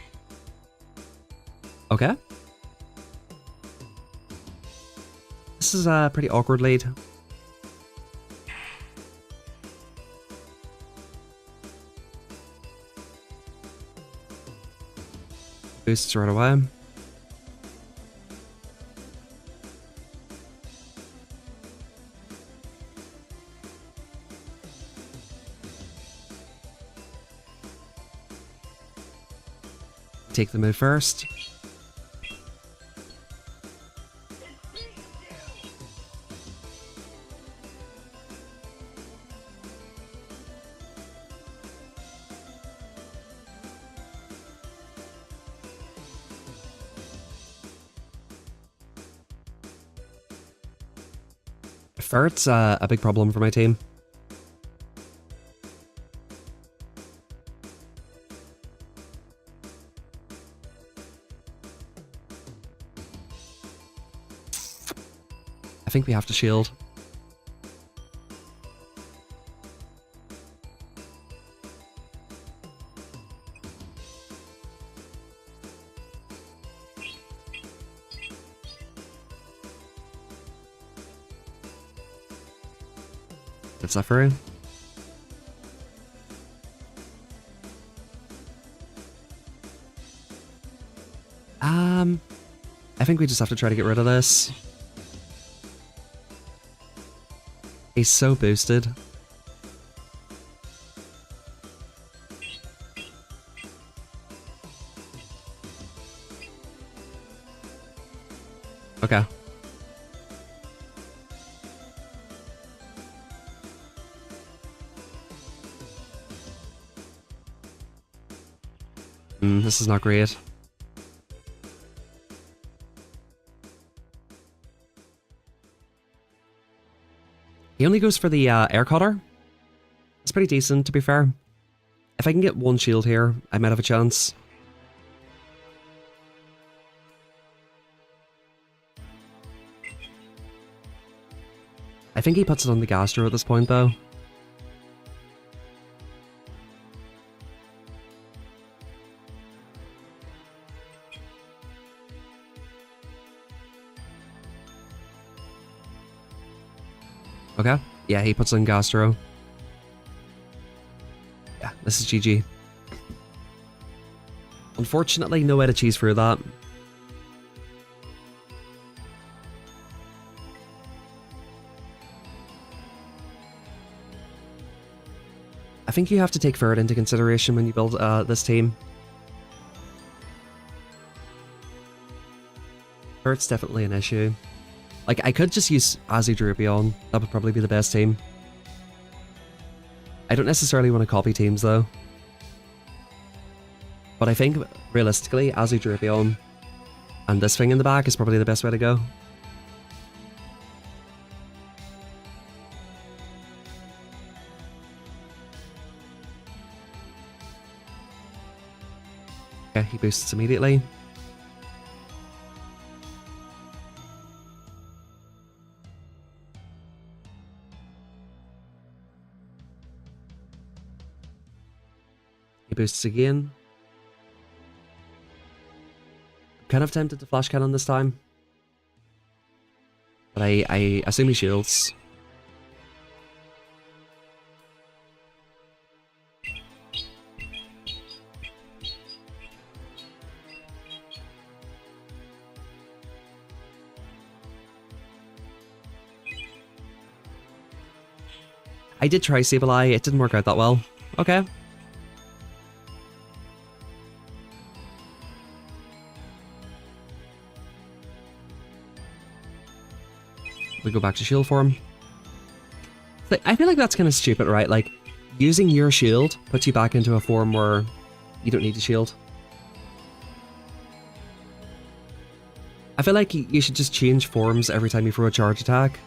Okay. This is a pretty awkward lead. Boosts right away. Take the move first. Ferret's a big problem for my team. I think we have to shield. Good suffering. I think we just have to try to get rid of this. He's so boosted. Okay. This is not great. He only goes for the air cutter. It's pretty decent, to be fair. If I can get one shield here, I might have a chance. I think he puts it on the Gastro at this point, though. Okay. Yeah, he puts in Gastro. Yeah, this is GG. Unfortunately, no way to cheese through that. I think you have to take Ferret into consideration when you build this team. Ferret's definitely an issue. Like, I could just use Aegislash. That would probably be the best team. I don't necessarily want to copy teams, though. But I think, realistically, Aegislash and this thing in the back is probably the best way to go. Okay, he boosts immediately. Boosts again. I'm kind of tempted to flash cannon this time, but I assume he shields. I did try Sableye, it didn't work out that well. Okay. We go back to shield form. I feel like that's kind of stupid, right? Like, using your shield puts you back into a form where you don't need to shield. I feel like you should just change forms every time you throw a charge attack.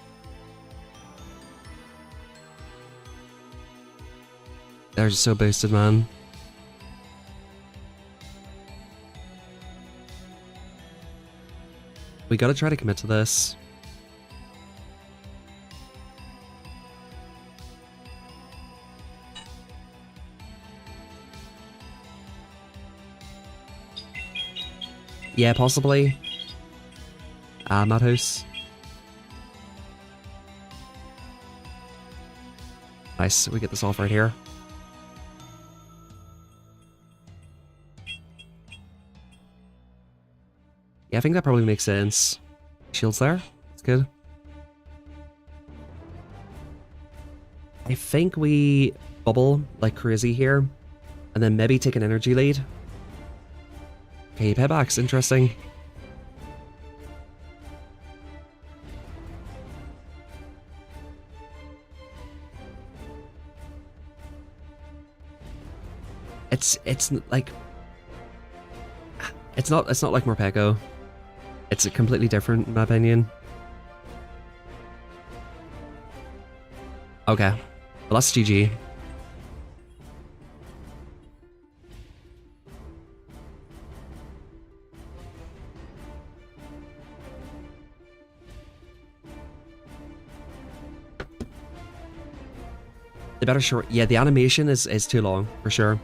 They're just so boosted, man. We gotta try to commit to this. Yeah, possibly. Madhouse. Nice, we get this off right here. Yeah, I think that probably makes sense. Shields there. That's good. I think we bubble like crazy here, and then maybe take an energy lead. Okay, paybacks, interesting. It's like it's not like Morpeko. It's completely different in my opinion. Okay, well that's GG. The better short. Yeah, the animation is too long for sure.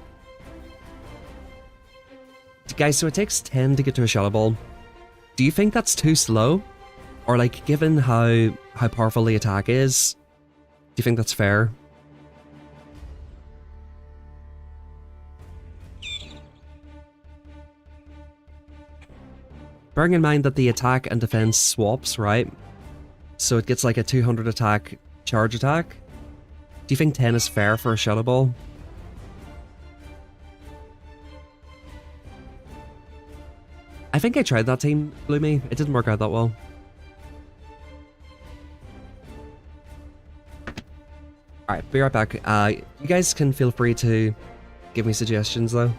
Guys, so it takes 10 to get to a Shadow Ball. Do you think that's too slow? Or like, given how powerful the attack is, do you think that's fair? Bearing in mind that the attack and defense swaps, right? So it gets like a 200 attack, charge attack. Do you think 10 is fair for a Shadow Ball? I think I tried that team, Bloomy. It didn't work out that well. Alright, be right back. You guys can feel free to give me suggestions though.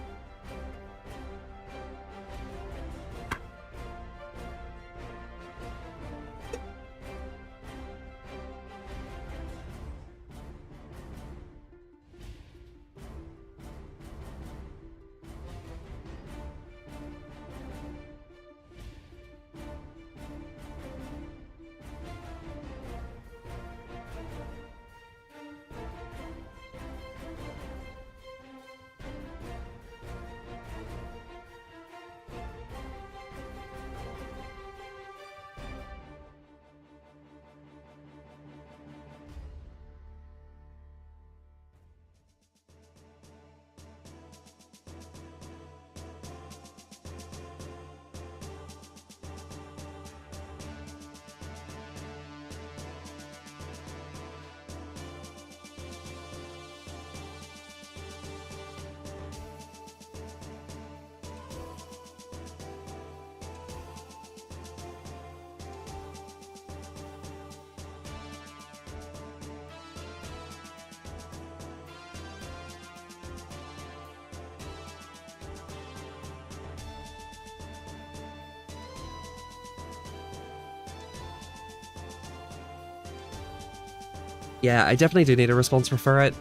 Yeah, I definitely do need a response for Ferret.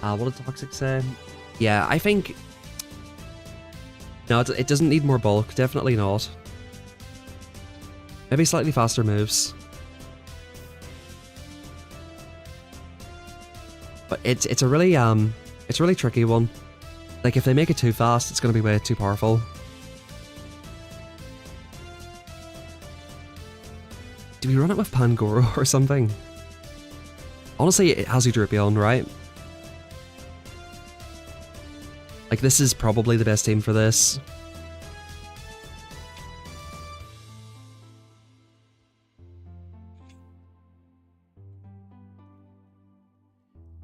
What did Toxic say? Yeah, I think... No, it doesn't need more bulk. Definitely not. Maybe slightly faster moves. But it's a really tricky one. Like, if they make it too fast, it's going to be way too powerful. Do we run it with Pangoro or something? Honestly, it has Droopy right? Like, this is probably the best team for this.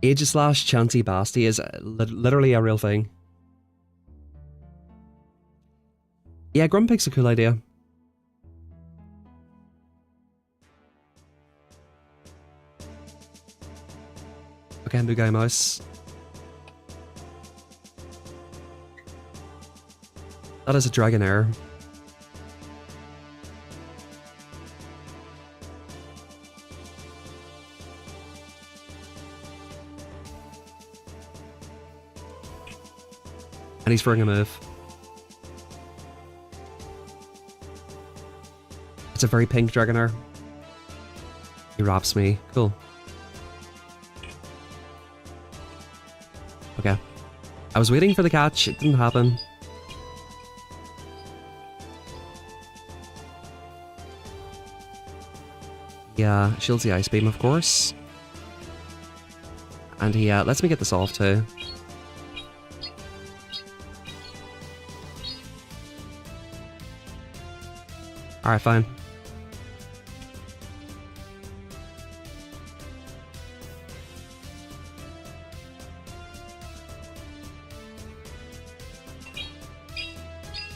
Aegislash, Chansey, Basti is literally a real thing. Yeah, Grumpig's a cool idea. Okay, Mugai Mouse. That is a Dragonair. And he's throwing a move. It's a very pink Dragonair. He wraps me. Cool. Okay. I was waiting for the catch, it didn't happen. Yeah, shields the ice beam, of course. And he lets me get this off too. Alright, fine.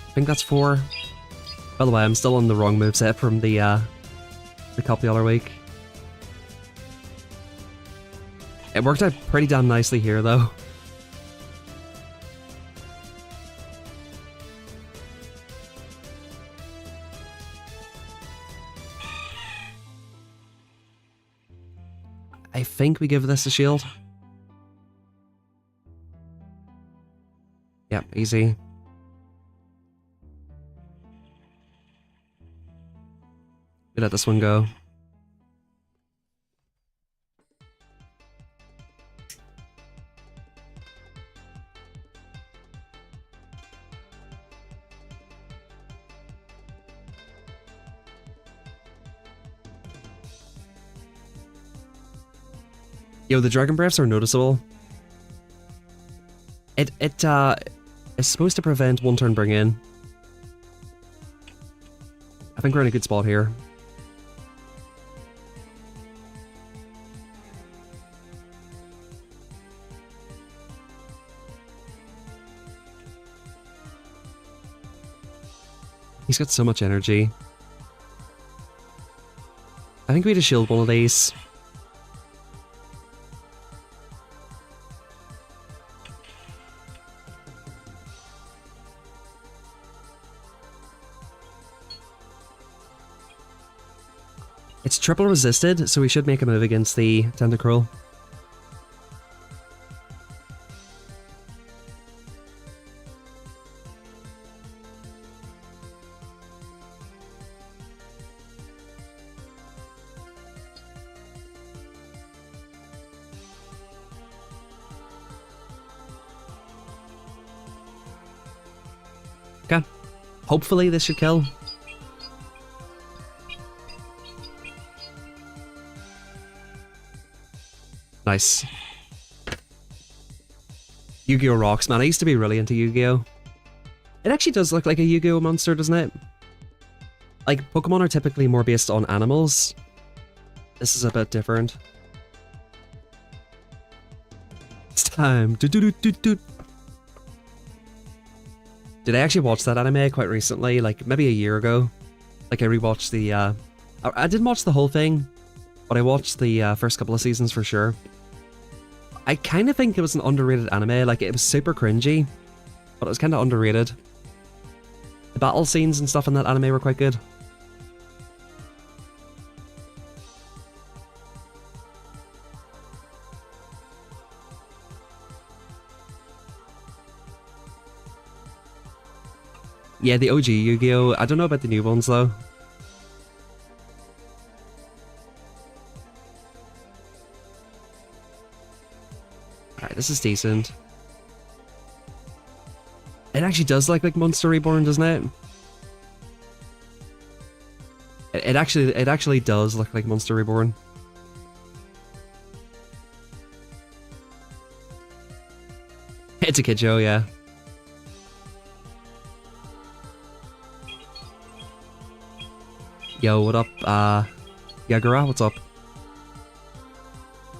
I think that's 4. By the way, I'm still on the wrong moveset from the cup the other week. It worked out pretty damn nicely here, though. I think we give this a shield. Yep, easy. We let this one go. Yo, the Dragon Breaths are noticeable. It is supposed to prevent one turn bring in. I think we're in a good spot here. He's got so much energy. I think we just shield one of these. It's triple resisted, so we should make a move against the Tentacruel. Okay. Hopefully this should kill. Nice. Yu-Gi-Oh! Rocks, man. I used to be really into Yu-Gi-Oh! It actually does look like a Yu-Gi-Oh! Monster, doesn't it? Like, Pokemon are typically more based on animals. This is a bit different. It's time. Did I actually watch that anime quite recently? Like, maybe a year ago. Like, I rewatched the, I didn't watch the whole thing, but I watched the first couple of seasons for sure. I kind of think it was an underrated anime. Like, it was super cringy, but it was kind of underrated. The battle scenes and stuff in that anime were quite good. Yeah, the OG Yu-Gi-Oh! I don't know about the new ones though. Alright, this is decent. It actually does look like Monster Reborn, doesn't it? It actually does look like Monster Reborn. It's a kid show, yeah. Yo, what up? Yagura, what's up?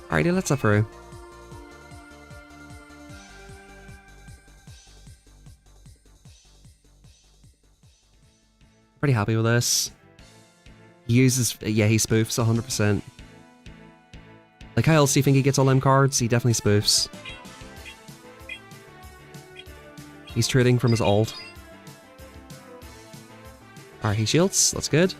Alrighty, let's up through. Pretty happy with this. He uses, yeah, he spoofs 100%. Like, how else do you think he gets all them cards? He definitely spoofs. He's trading from his alt. Alright, he shields. That's good.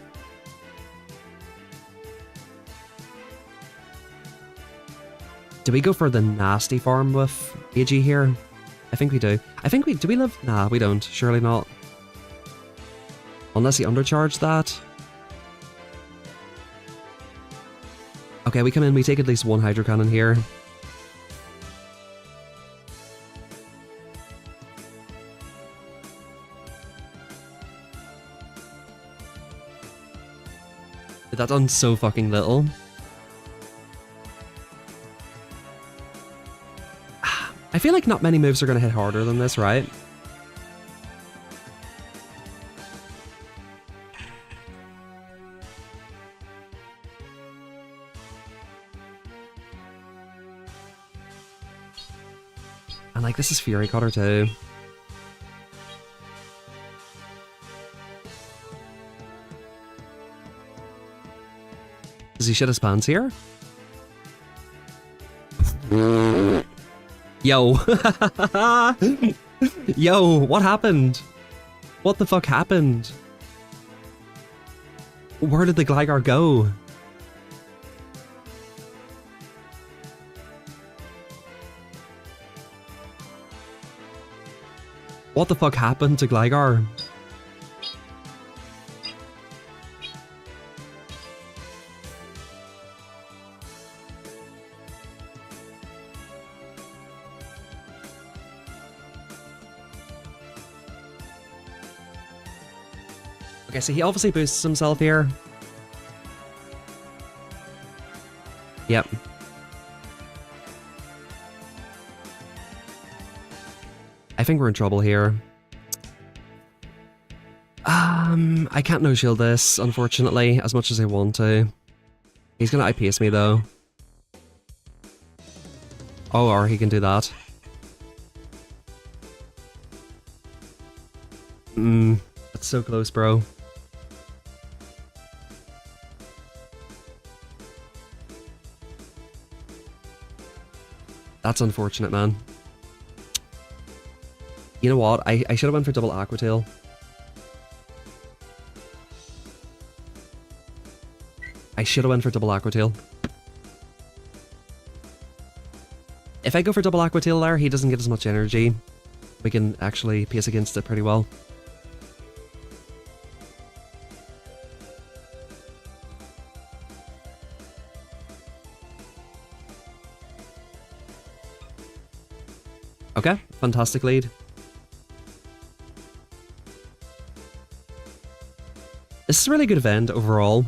Do we go for the nasty farm with AG here? I think we do. Do we live? Nah, we don't. Surely not. Unless he undercharged that. Okay, we come in, we take at least one Hydro Cannon here. That done so fucking little. I feel like not many moves are going to hit harder than this, right? And like, this is Fury Cutter too. Does he shit his pants here? Yo. Yo, what happened? What the fuck happened? Where did the Gligar go? What the fuck happened to Gligar? Okay, so he obviously boosts himself here. Yep. I think we're in trouble here. I can't no-shield this, unfortunately, as much as I want to. He's gonna IPS me, though. Oh, or he can do that. That's so close, bro. That's unfortunate, man. You know what? I should have went for double Aqua Tail. I should have went for double Aqua Tail. If I go for double Aqua Tail there, he doesn't get as much energy. We can actually pace against it pretty well. Okay, fantastic lead. This is a really good event overall.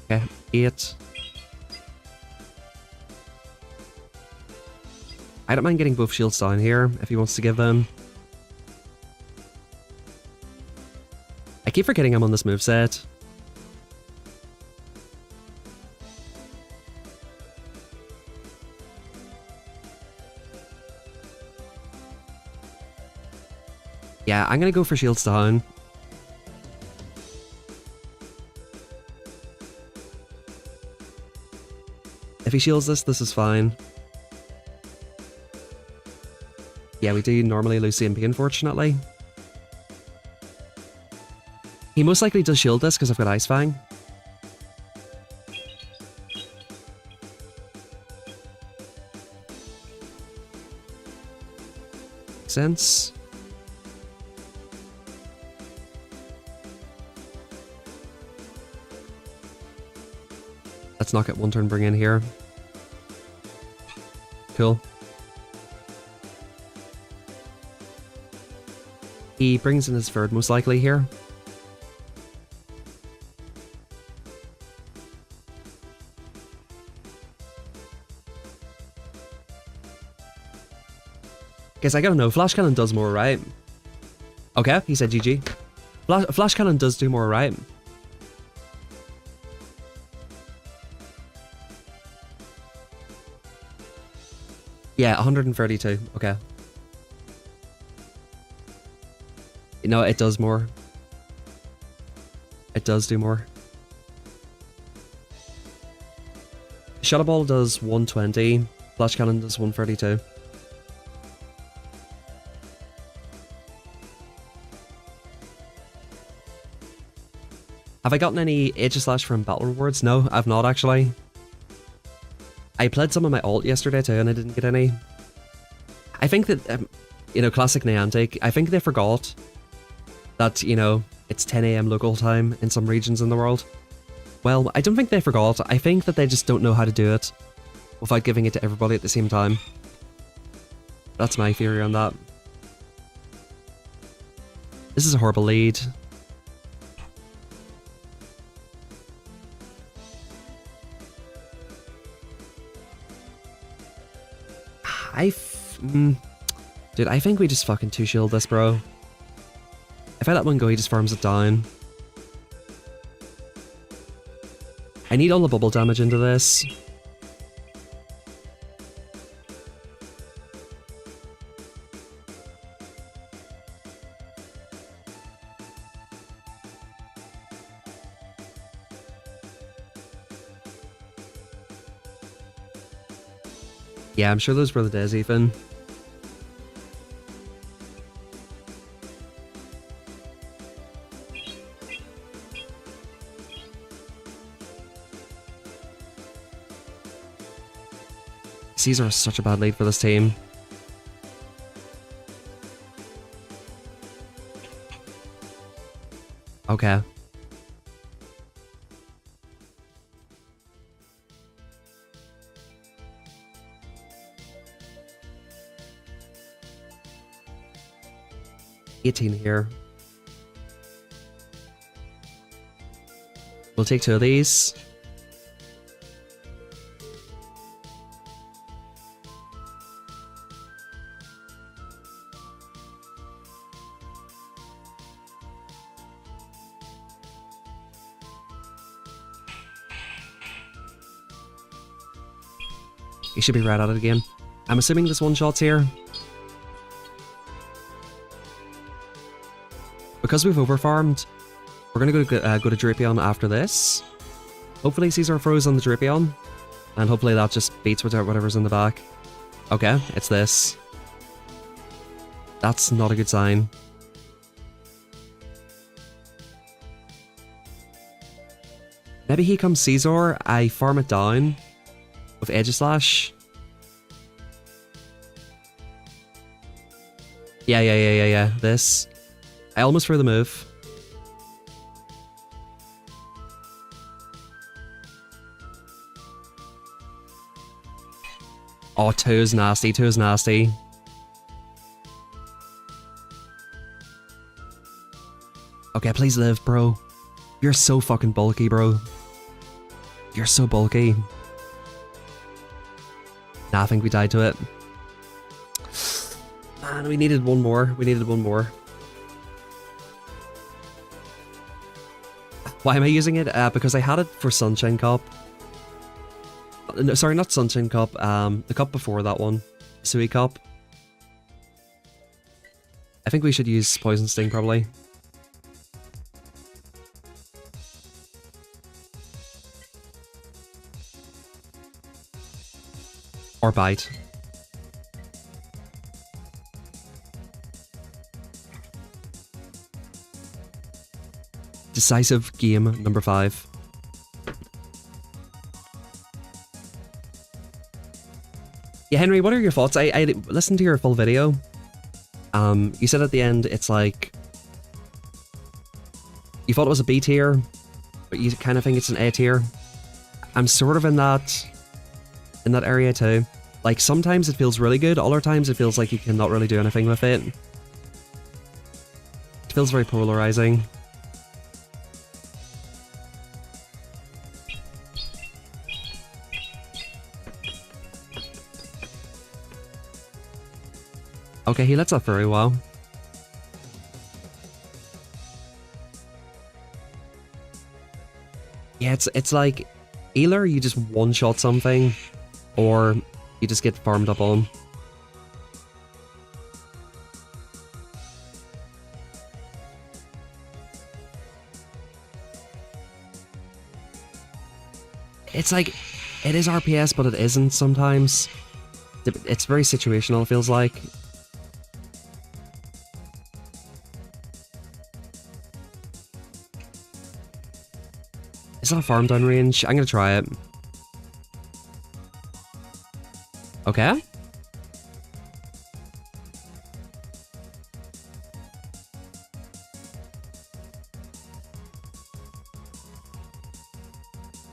Okay, 8. I don't mind getting both shields down here if he wants to give them. I keep forgetting I'm on this moveset. Yeah, I'm gonna go for shields down. If he shields this, this is fine. Yeah, we do normally lose CMP, unfortunately. He most likely does shield this because I've got Ice Fang. Makes sense. Let's not get one turn bring in here. Cool. He brings in his third most likely here. Guess I gotta know, Flash Cannon does more, right? Okay, he said GG. Flash Cannon does do more, right? Yeah, 132. Okay. No, it does more. It does do more. Shadow Ball does 120. Flash Cannon does 132. Have I gotten any Aegislash from Battle Rewards? No, I've not actually. I played some of my ult yesterday too and I didn't get any. I think that, you know, classic Niantic, I think they forgot that, you know, it's 10 AM local time in some regions in the world. Well, I don't think they forgot, I think that they just don't know how to do it without giving it to everybody at the same time. That's my theory on that. This is a horrible lead. Dude, I think we just fucking two-shield this, bro. If I let one go, he just farms it down. I need all the bubble damage into this. Yeah, I'm sure those were the days, Ethan. Caesar is such a bad lead for this team. Okay. $18 here. We'll take 2 of these. He should be right at it again. I'm assuming this one-shot's here. Because we've overfarmed, we're gonna go to Drapion after this. Hopefully Caesar froze on the Drapion, and hopefully that just beats whatever's in the back. Okay, it's this. That's not a good sign. Maybe he comes Caesar, I farm it down with Aegislash. Yeah. This. I almost threw the move. Oh, 2 is nasty. 2 is nasty. Okay, please live, bro. You're so fucking bulky, bro. You're so bulky. Nah, I think we died to it. Man, we needed one more. We needed one more. Why am I using it? Because I had it for Sunshine Cup. No, sorry, not Sunshine Cup. The cup before that one. Sui Cup. I think we should use Poison Sting, probably. Or Bite. Decisive game number 5. Yeah, Henry, what are your thoughts? I listened to your full video. You said at the end it's like you thought it was a B tier, but you kind of think it's an A tier. I'm sort of in that area too. Like sometimes it feels really good, other times it feels like you cannot really do anything with it. It feels very polarizing. Okay, he lets off very well. Yeah, it's like either you just one-shot something, or you just get farmed up on. It's like, it is RPS, but it isn't sometimes. It's very situational, it feels like. Is that a farm down range? I'm gonna try it. Okay.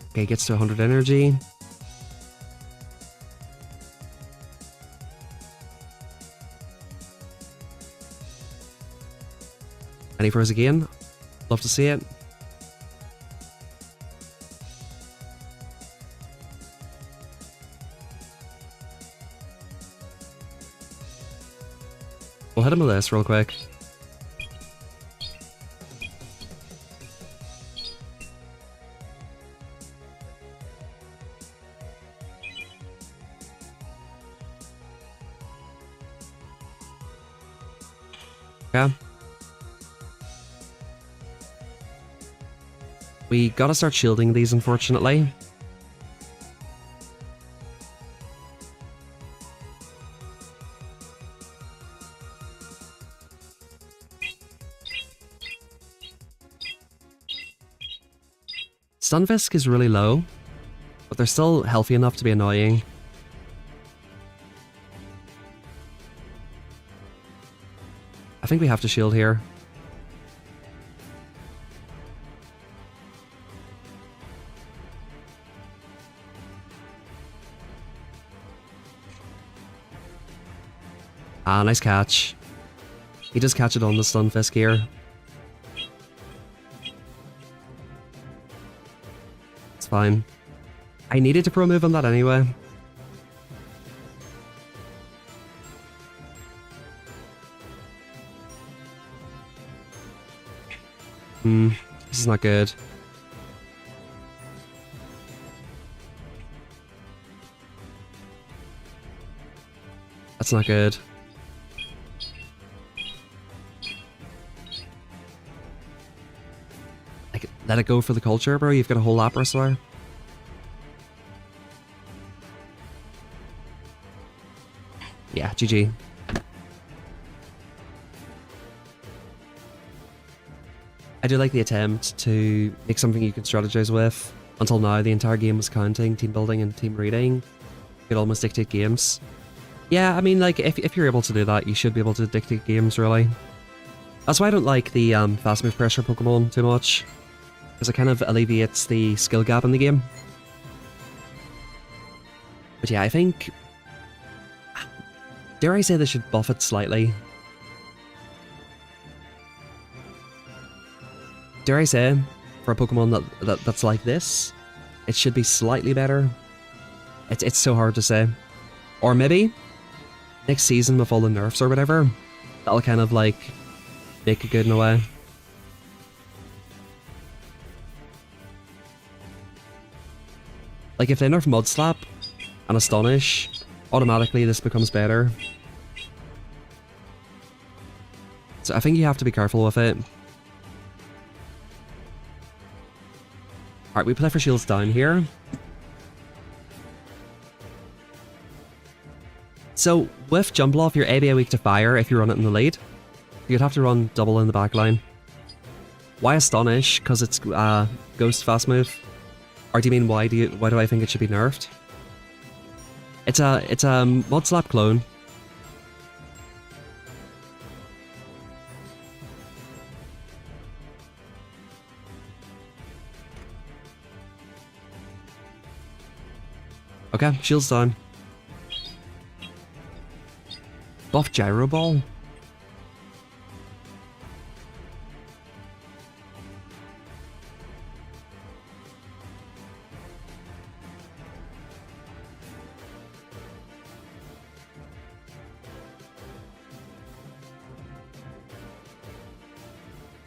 Okay, gets to 100 energy. Any froze again? Love to see it. We'll hit him with this real quick. Okay. We gotta start shielding these, unfortunately. Stunfisk is really low, but they're still healthy enough to be annoying. I think we have to shield here. Ah, nice catch. He does catch it on the Stunfisk here. It's fine. I needed to pro move on that anyway. This is not good. That's not good. Like, let it go for the culture, bro. You've got a whole Lapras. Yeah, GG. I do like the attempt to make something you can strategize with. Until now, the entire game was counting team building and team reading. You could almost dictate games. Yeah, I mean, like, if you're able to do that, you should be able to dictate games, really. That's why I don't like the fast move pressure Pokemon too much. Because it kind of alleviates the skill gap in the game. But yeah, I think... Dare I say they should buff it slightly? Dare I say, for a Pokemon that's like this, it should be slightly better. It's so hard to say. Or maybe, next season with all the nerfs or whatever, that'll kind of like, make it good in a way. Like if they nerf Mud Slap and Astonish, automatically this becomes better. So I think you have to be careful with it. Alright, we play for shields down here. So, with Jumpluff, you're ABA weak to fire if you run it in the lead. You'd have to run double in the back line. Why Astonish? Because it's Ghost fast move. Or do you mean why do I think it should be nerfed? It's a Mud Slap clone. Okay, shield's down. Buff Gyro Ball.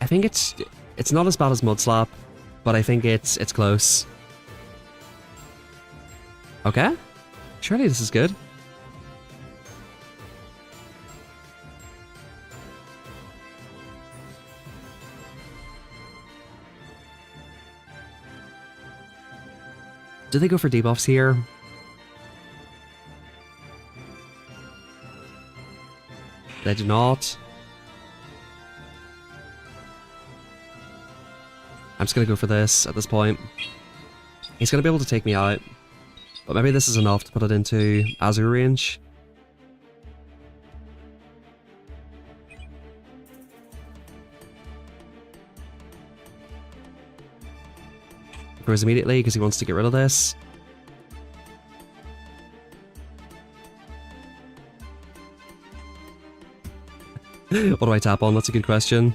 I think it's not as bad as Mud Slap, but I think it's close. Okay, surely this is good. Do they go for debuffs here? They do not. I'm just gonna go for this at this point. He's gonna be able to take me out. But maybe this is enough to put it into Azure range. He goes immediately because he wants to get rid of this. What do I tap on? That's a good question.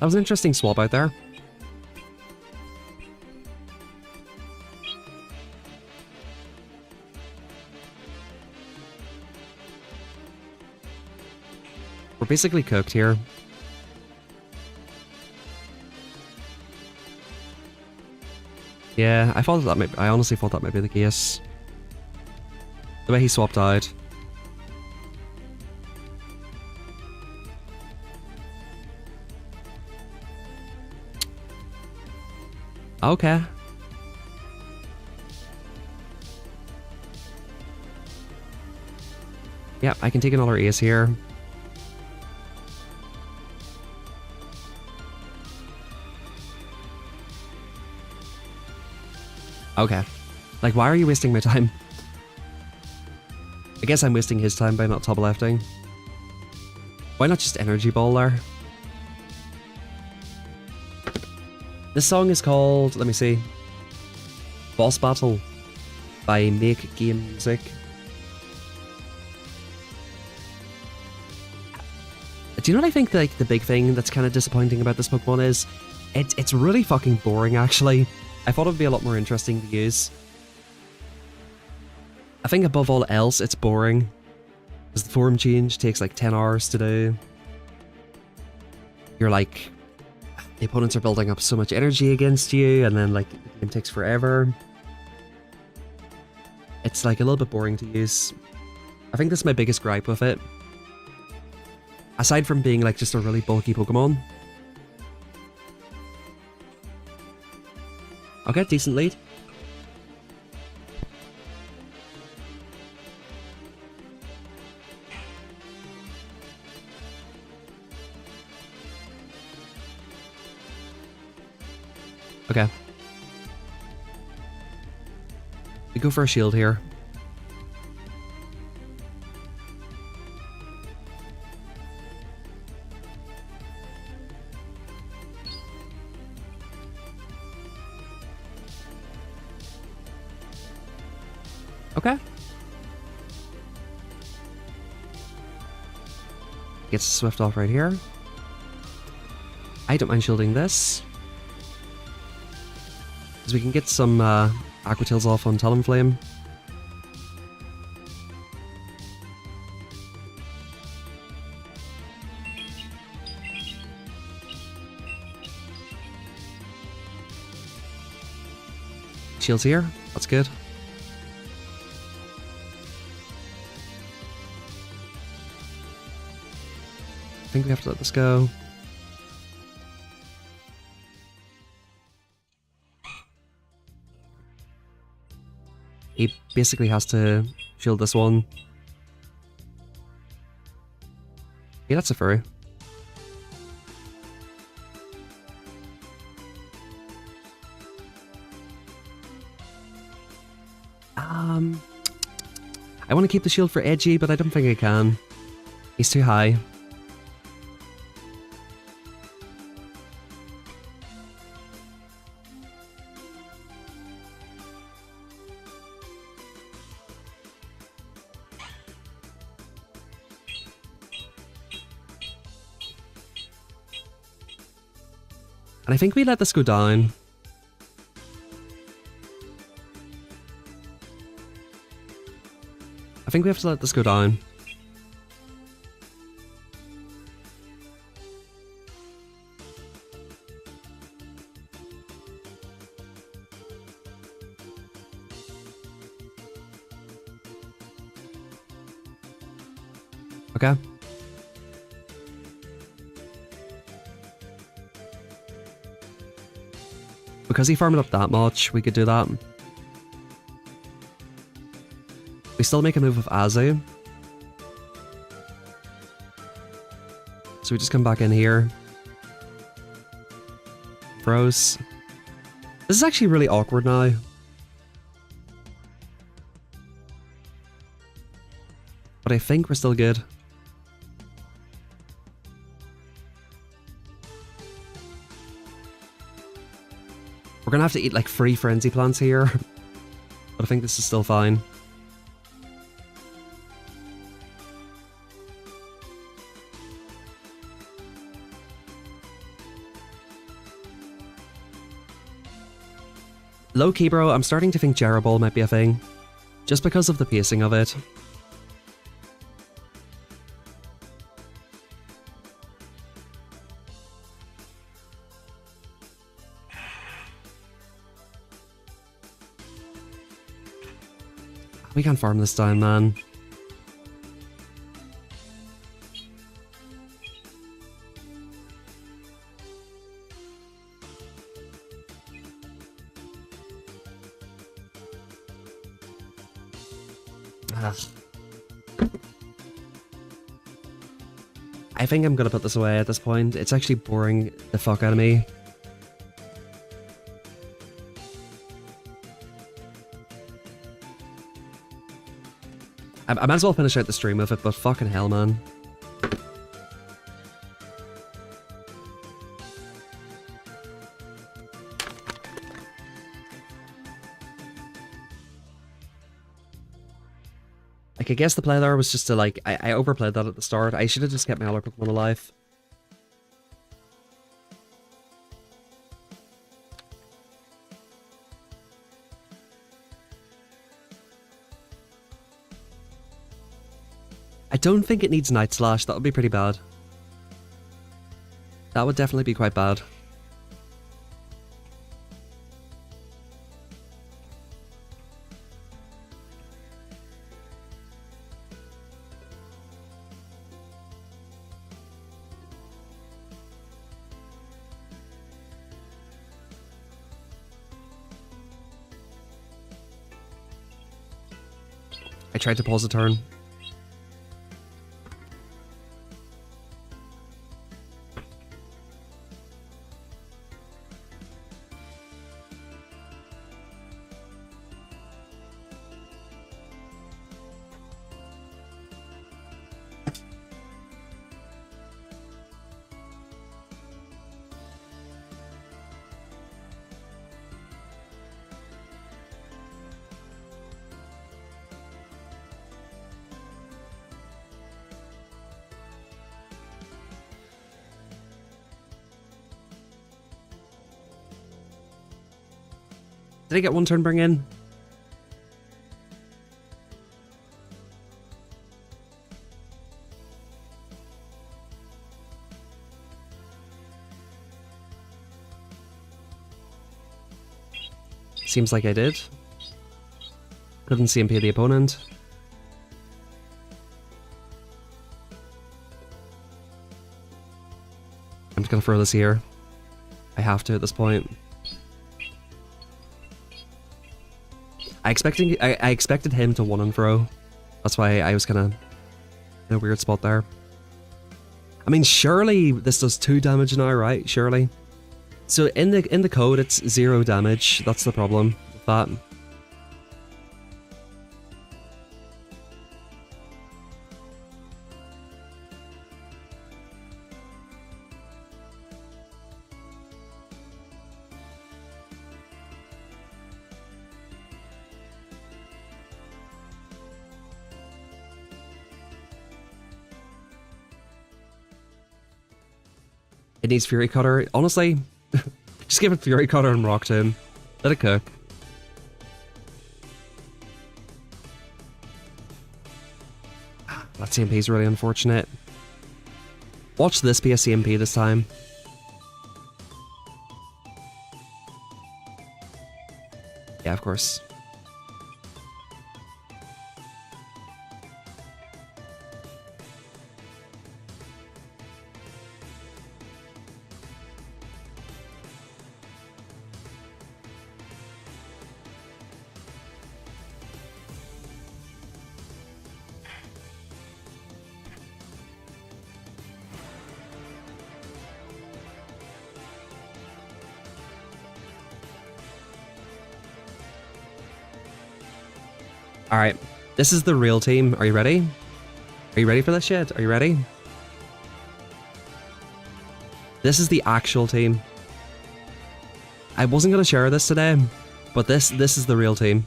That was an interesting swap out there. We're basically cooked here. Yeah, I honestly thought that might be the case. The way he swapped out. Okay. Yeah, I can take another ace here. Okay. Like, why are you wasting my time? I guess I'm wasting his time by not top lefting. Why not just energy ball there? This song is called, let me see, Boss Battle by Make Game Music. Do you know what I think like the big thing that's kind of disappointing about this Pokemon is? It's really fucking boring actually. I thought it would be a lot more interesting to use. I think above all else it's boring. Because the form change takes like 10 hours to do. You're like, the opponents are building up so much energy against you and then like the game takes forever. It's like a little bit boring to use. I think that's my biggest gripe with it. Aside from being like just a really bulky Pokemon. Okay, decent lead. Okay. We go for a shield here. Okay. Gets Swift off right here. I don't mind shielding this. Because we can get some Aqua Tails off on Talonflame. Shields here. That's good. I think we have to let this go. He basically has to shield this one. Yeah, that's a furry. I want to keep the shield for Edgy, but I don't think I can. He's too high. And I think we let this go down. I think we have to let this go down. Okay. Because he farmed up that much, we could do that. We still make a move with Azu. So we just come back in here. Froze. This is actually really awkward now. But I think we're still good. We're gonna have to eat like 3 frenzy plants here. But I think this is still fine. Low-key, bro, I'm starting to think Jaraball might be a thing. Just because of the pacing of it. We can't farm this down, man. I think I'm gonna put this away at this point. It's actually boring the fuck out of me. I might as well finish out the stream with it, but fucking hell, man. Like, I guess the play there was just to, like, I overplayed that at the start. I should have just kept my other Pokemon alive. I don't think it needs Night Slash. That would be pretty bad. That would definitely be quite bad. I tried to pause a turn. Did I get one turn bring in? Seems like I did. Couldn't CMP the opponent. I'm just gonna throw this here. I have to at this point. I expected him to one and throw. That's why I was kind of in a weird spot there. I mean, surely this does 2 damage now, right? Surely. So in the code, it's 0 damage. That's the problem with that. It needs Fury Cutter. Honestly, just give it Fury Cutter and Rock Tomb. Let it cook. That CMP is really unfortunate. Watch this be a CMP this time. Yeah, of course. Alright, this is the real team. Are you ready? Are you ready for this shit? Are you ready? This is the actual team. I wasn't going to share this today, but this is the real team.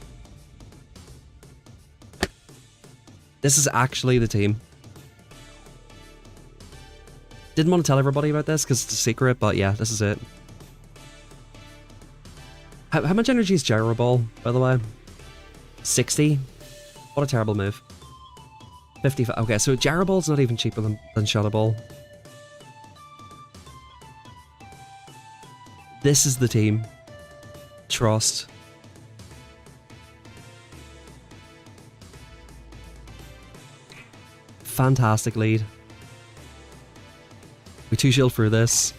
This is actually the team. Didn't want to tell everybody about this because it's a secret, but yeah, this is it. How much energy is Gyro Ball, by the way? 60? What a terrible move. 55. Okay, so Gyro Ball's not even cheaper than Shadow Ball. This is the team. Trust. Fantastic lead. We 2-shield through this.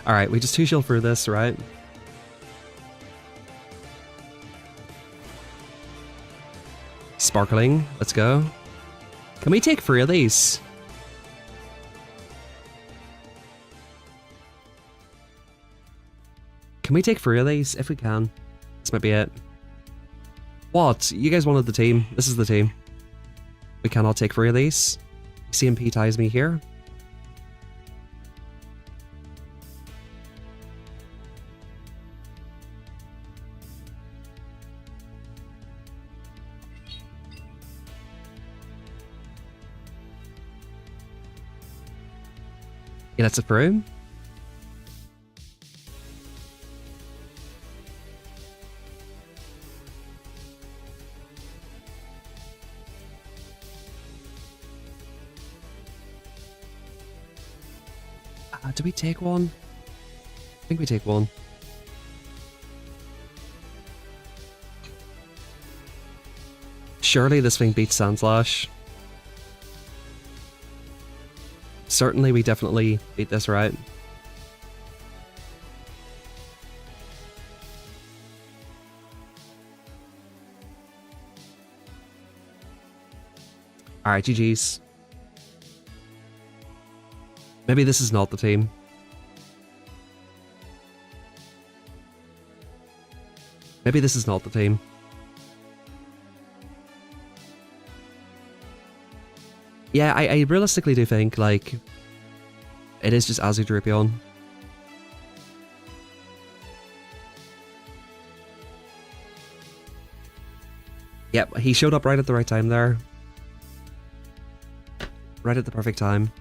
Alright, we just 2-shield through this, right? Sparkling, let's go. Can we take 3 of these? Can we take 3 of these? If we can. This might be it. What? You guys wanted the team. This is the team. We cannot take 3 of these. CMP ties me here. Yeah, that's a through. Do we take one? I think we take one. Surely this thing beats Aegislash. Certainly we definitely beat this, right? Alright, GG's. Maybe this is not the team. Maybe this is not the team. Yeah, I realistically do think, like, it is just Azudrupion. Yep, he showed up right at the right time there. Right at the perfect time.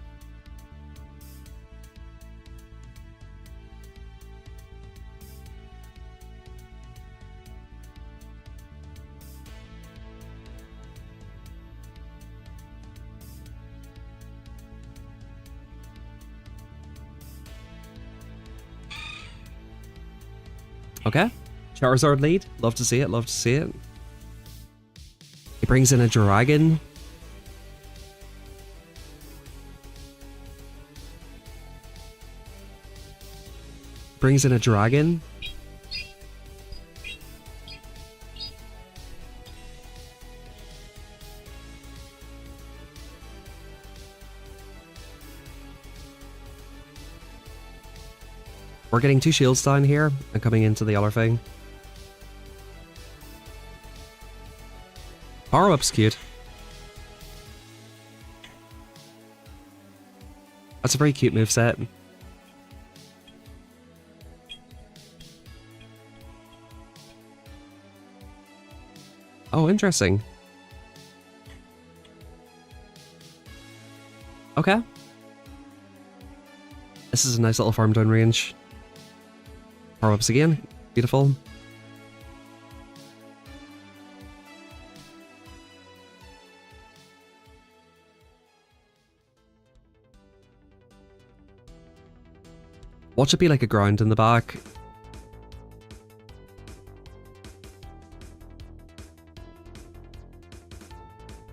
Okay, Charizard lead. Love to see it, love to see it. He brings in a dragon. Brings in a dragon. We're getting 2 shields down here and coming into the other thing. Power up's cute. That's a very cute moveset. Oh, interesting. Okay. This is a nice little farm down range. Power ups again. Beautiful. Watch it be like a ground in the back.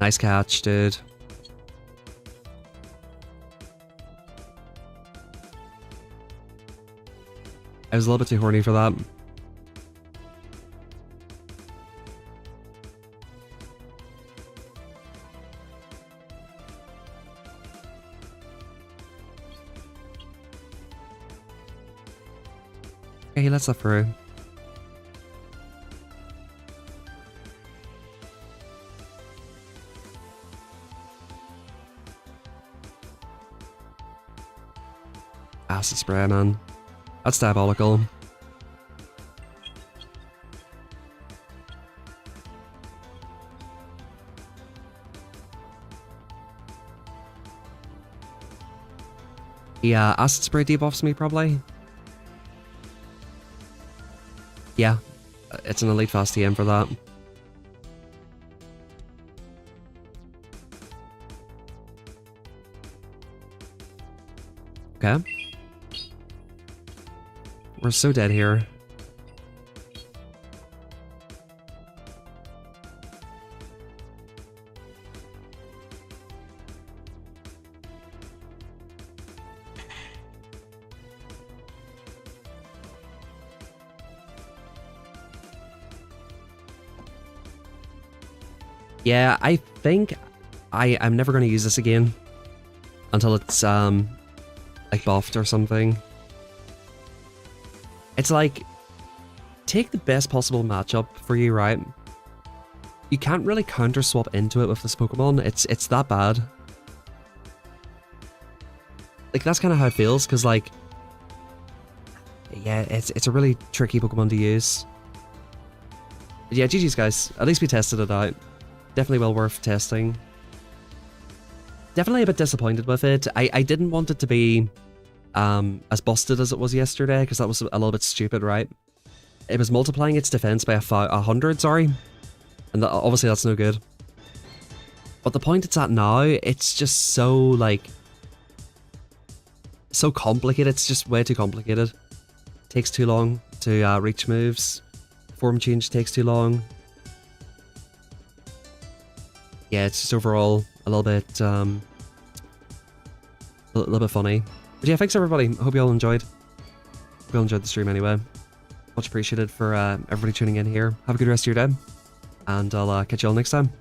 Nice catch, dude. I was a little bit too horny for that. Okay, let's let through. Acid spray, man. That's diabolical. Yeah, Acid Spray debuffs me, probably. Yeah, it's an elite fast TM for that. Okay. We're so dead here. Yeah, I think I'm never going to use this again until it's like buffed or something. It's like, take the best possible matchup for you, right? You can't really counter swap into it with this Pokemon. It's that bad. Like, that's kind of how it feels, because like, yeah, it's a really tricky Pokemon to use. But yeah, GG's guys. At least we tested it out. Definitely well worth testing. Definitely a bit disappointed with it. I didn't want it to be as busted as it was yesterday, because that was a little bit stupid, right? It was multiplying its defense by 100, sorry. And obviously that's no good. But the point it's at now, it's just so, like, so complicated. It's just way too complicated. Takes too long to reach moves. Form change takes too long. Yeah, it's just overall a little bit funny. But yeah, thanks everybody. I hope you all enjoyed. Hope you all enjoyed the stream anyway. Much appreciated for everybody tuning in here. Have a good rest of your day, and I'll catch you all next time.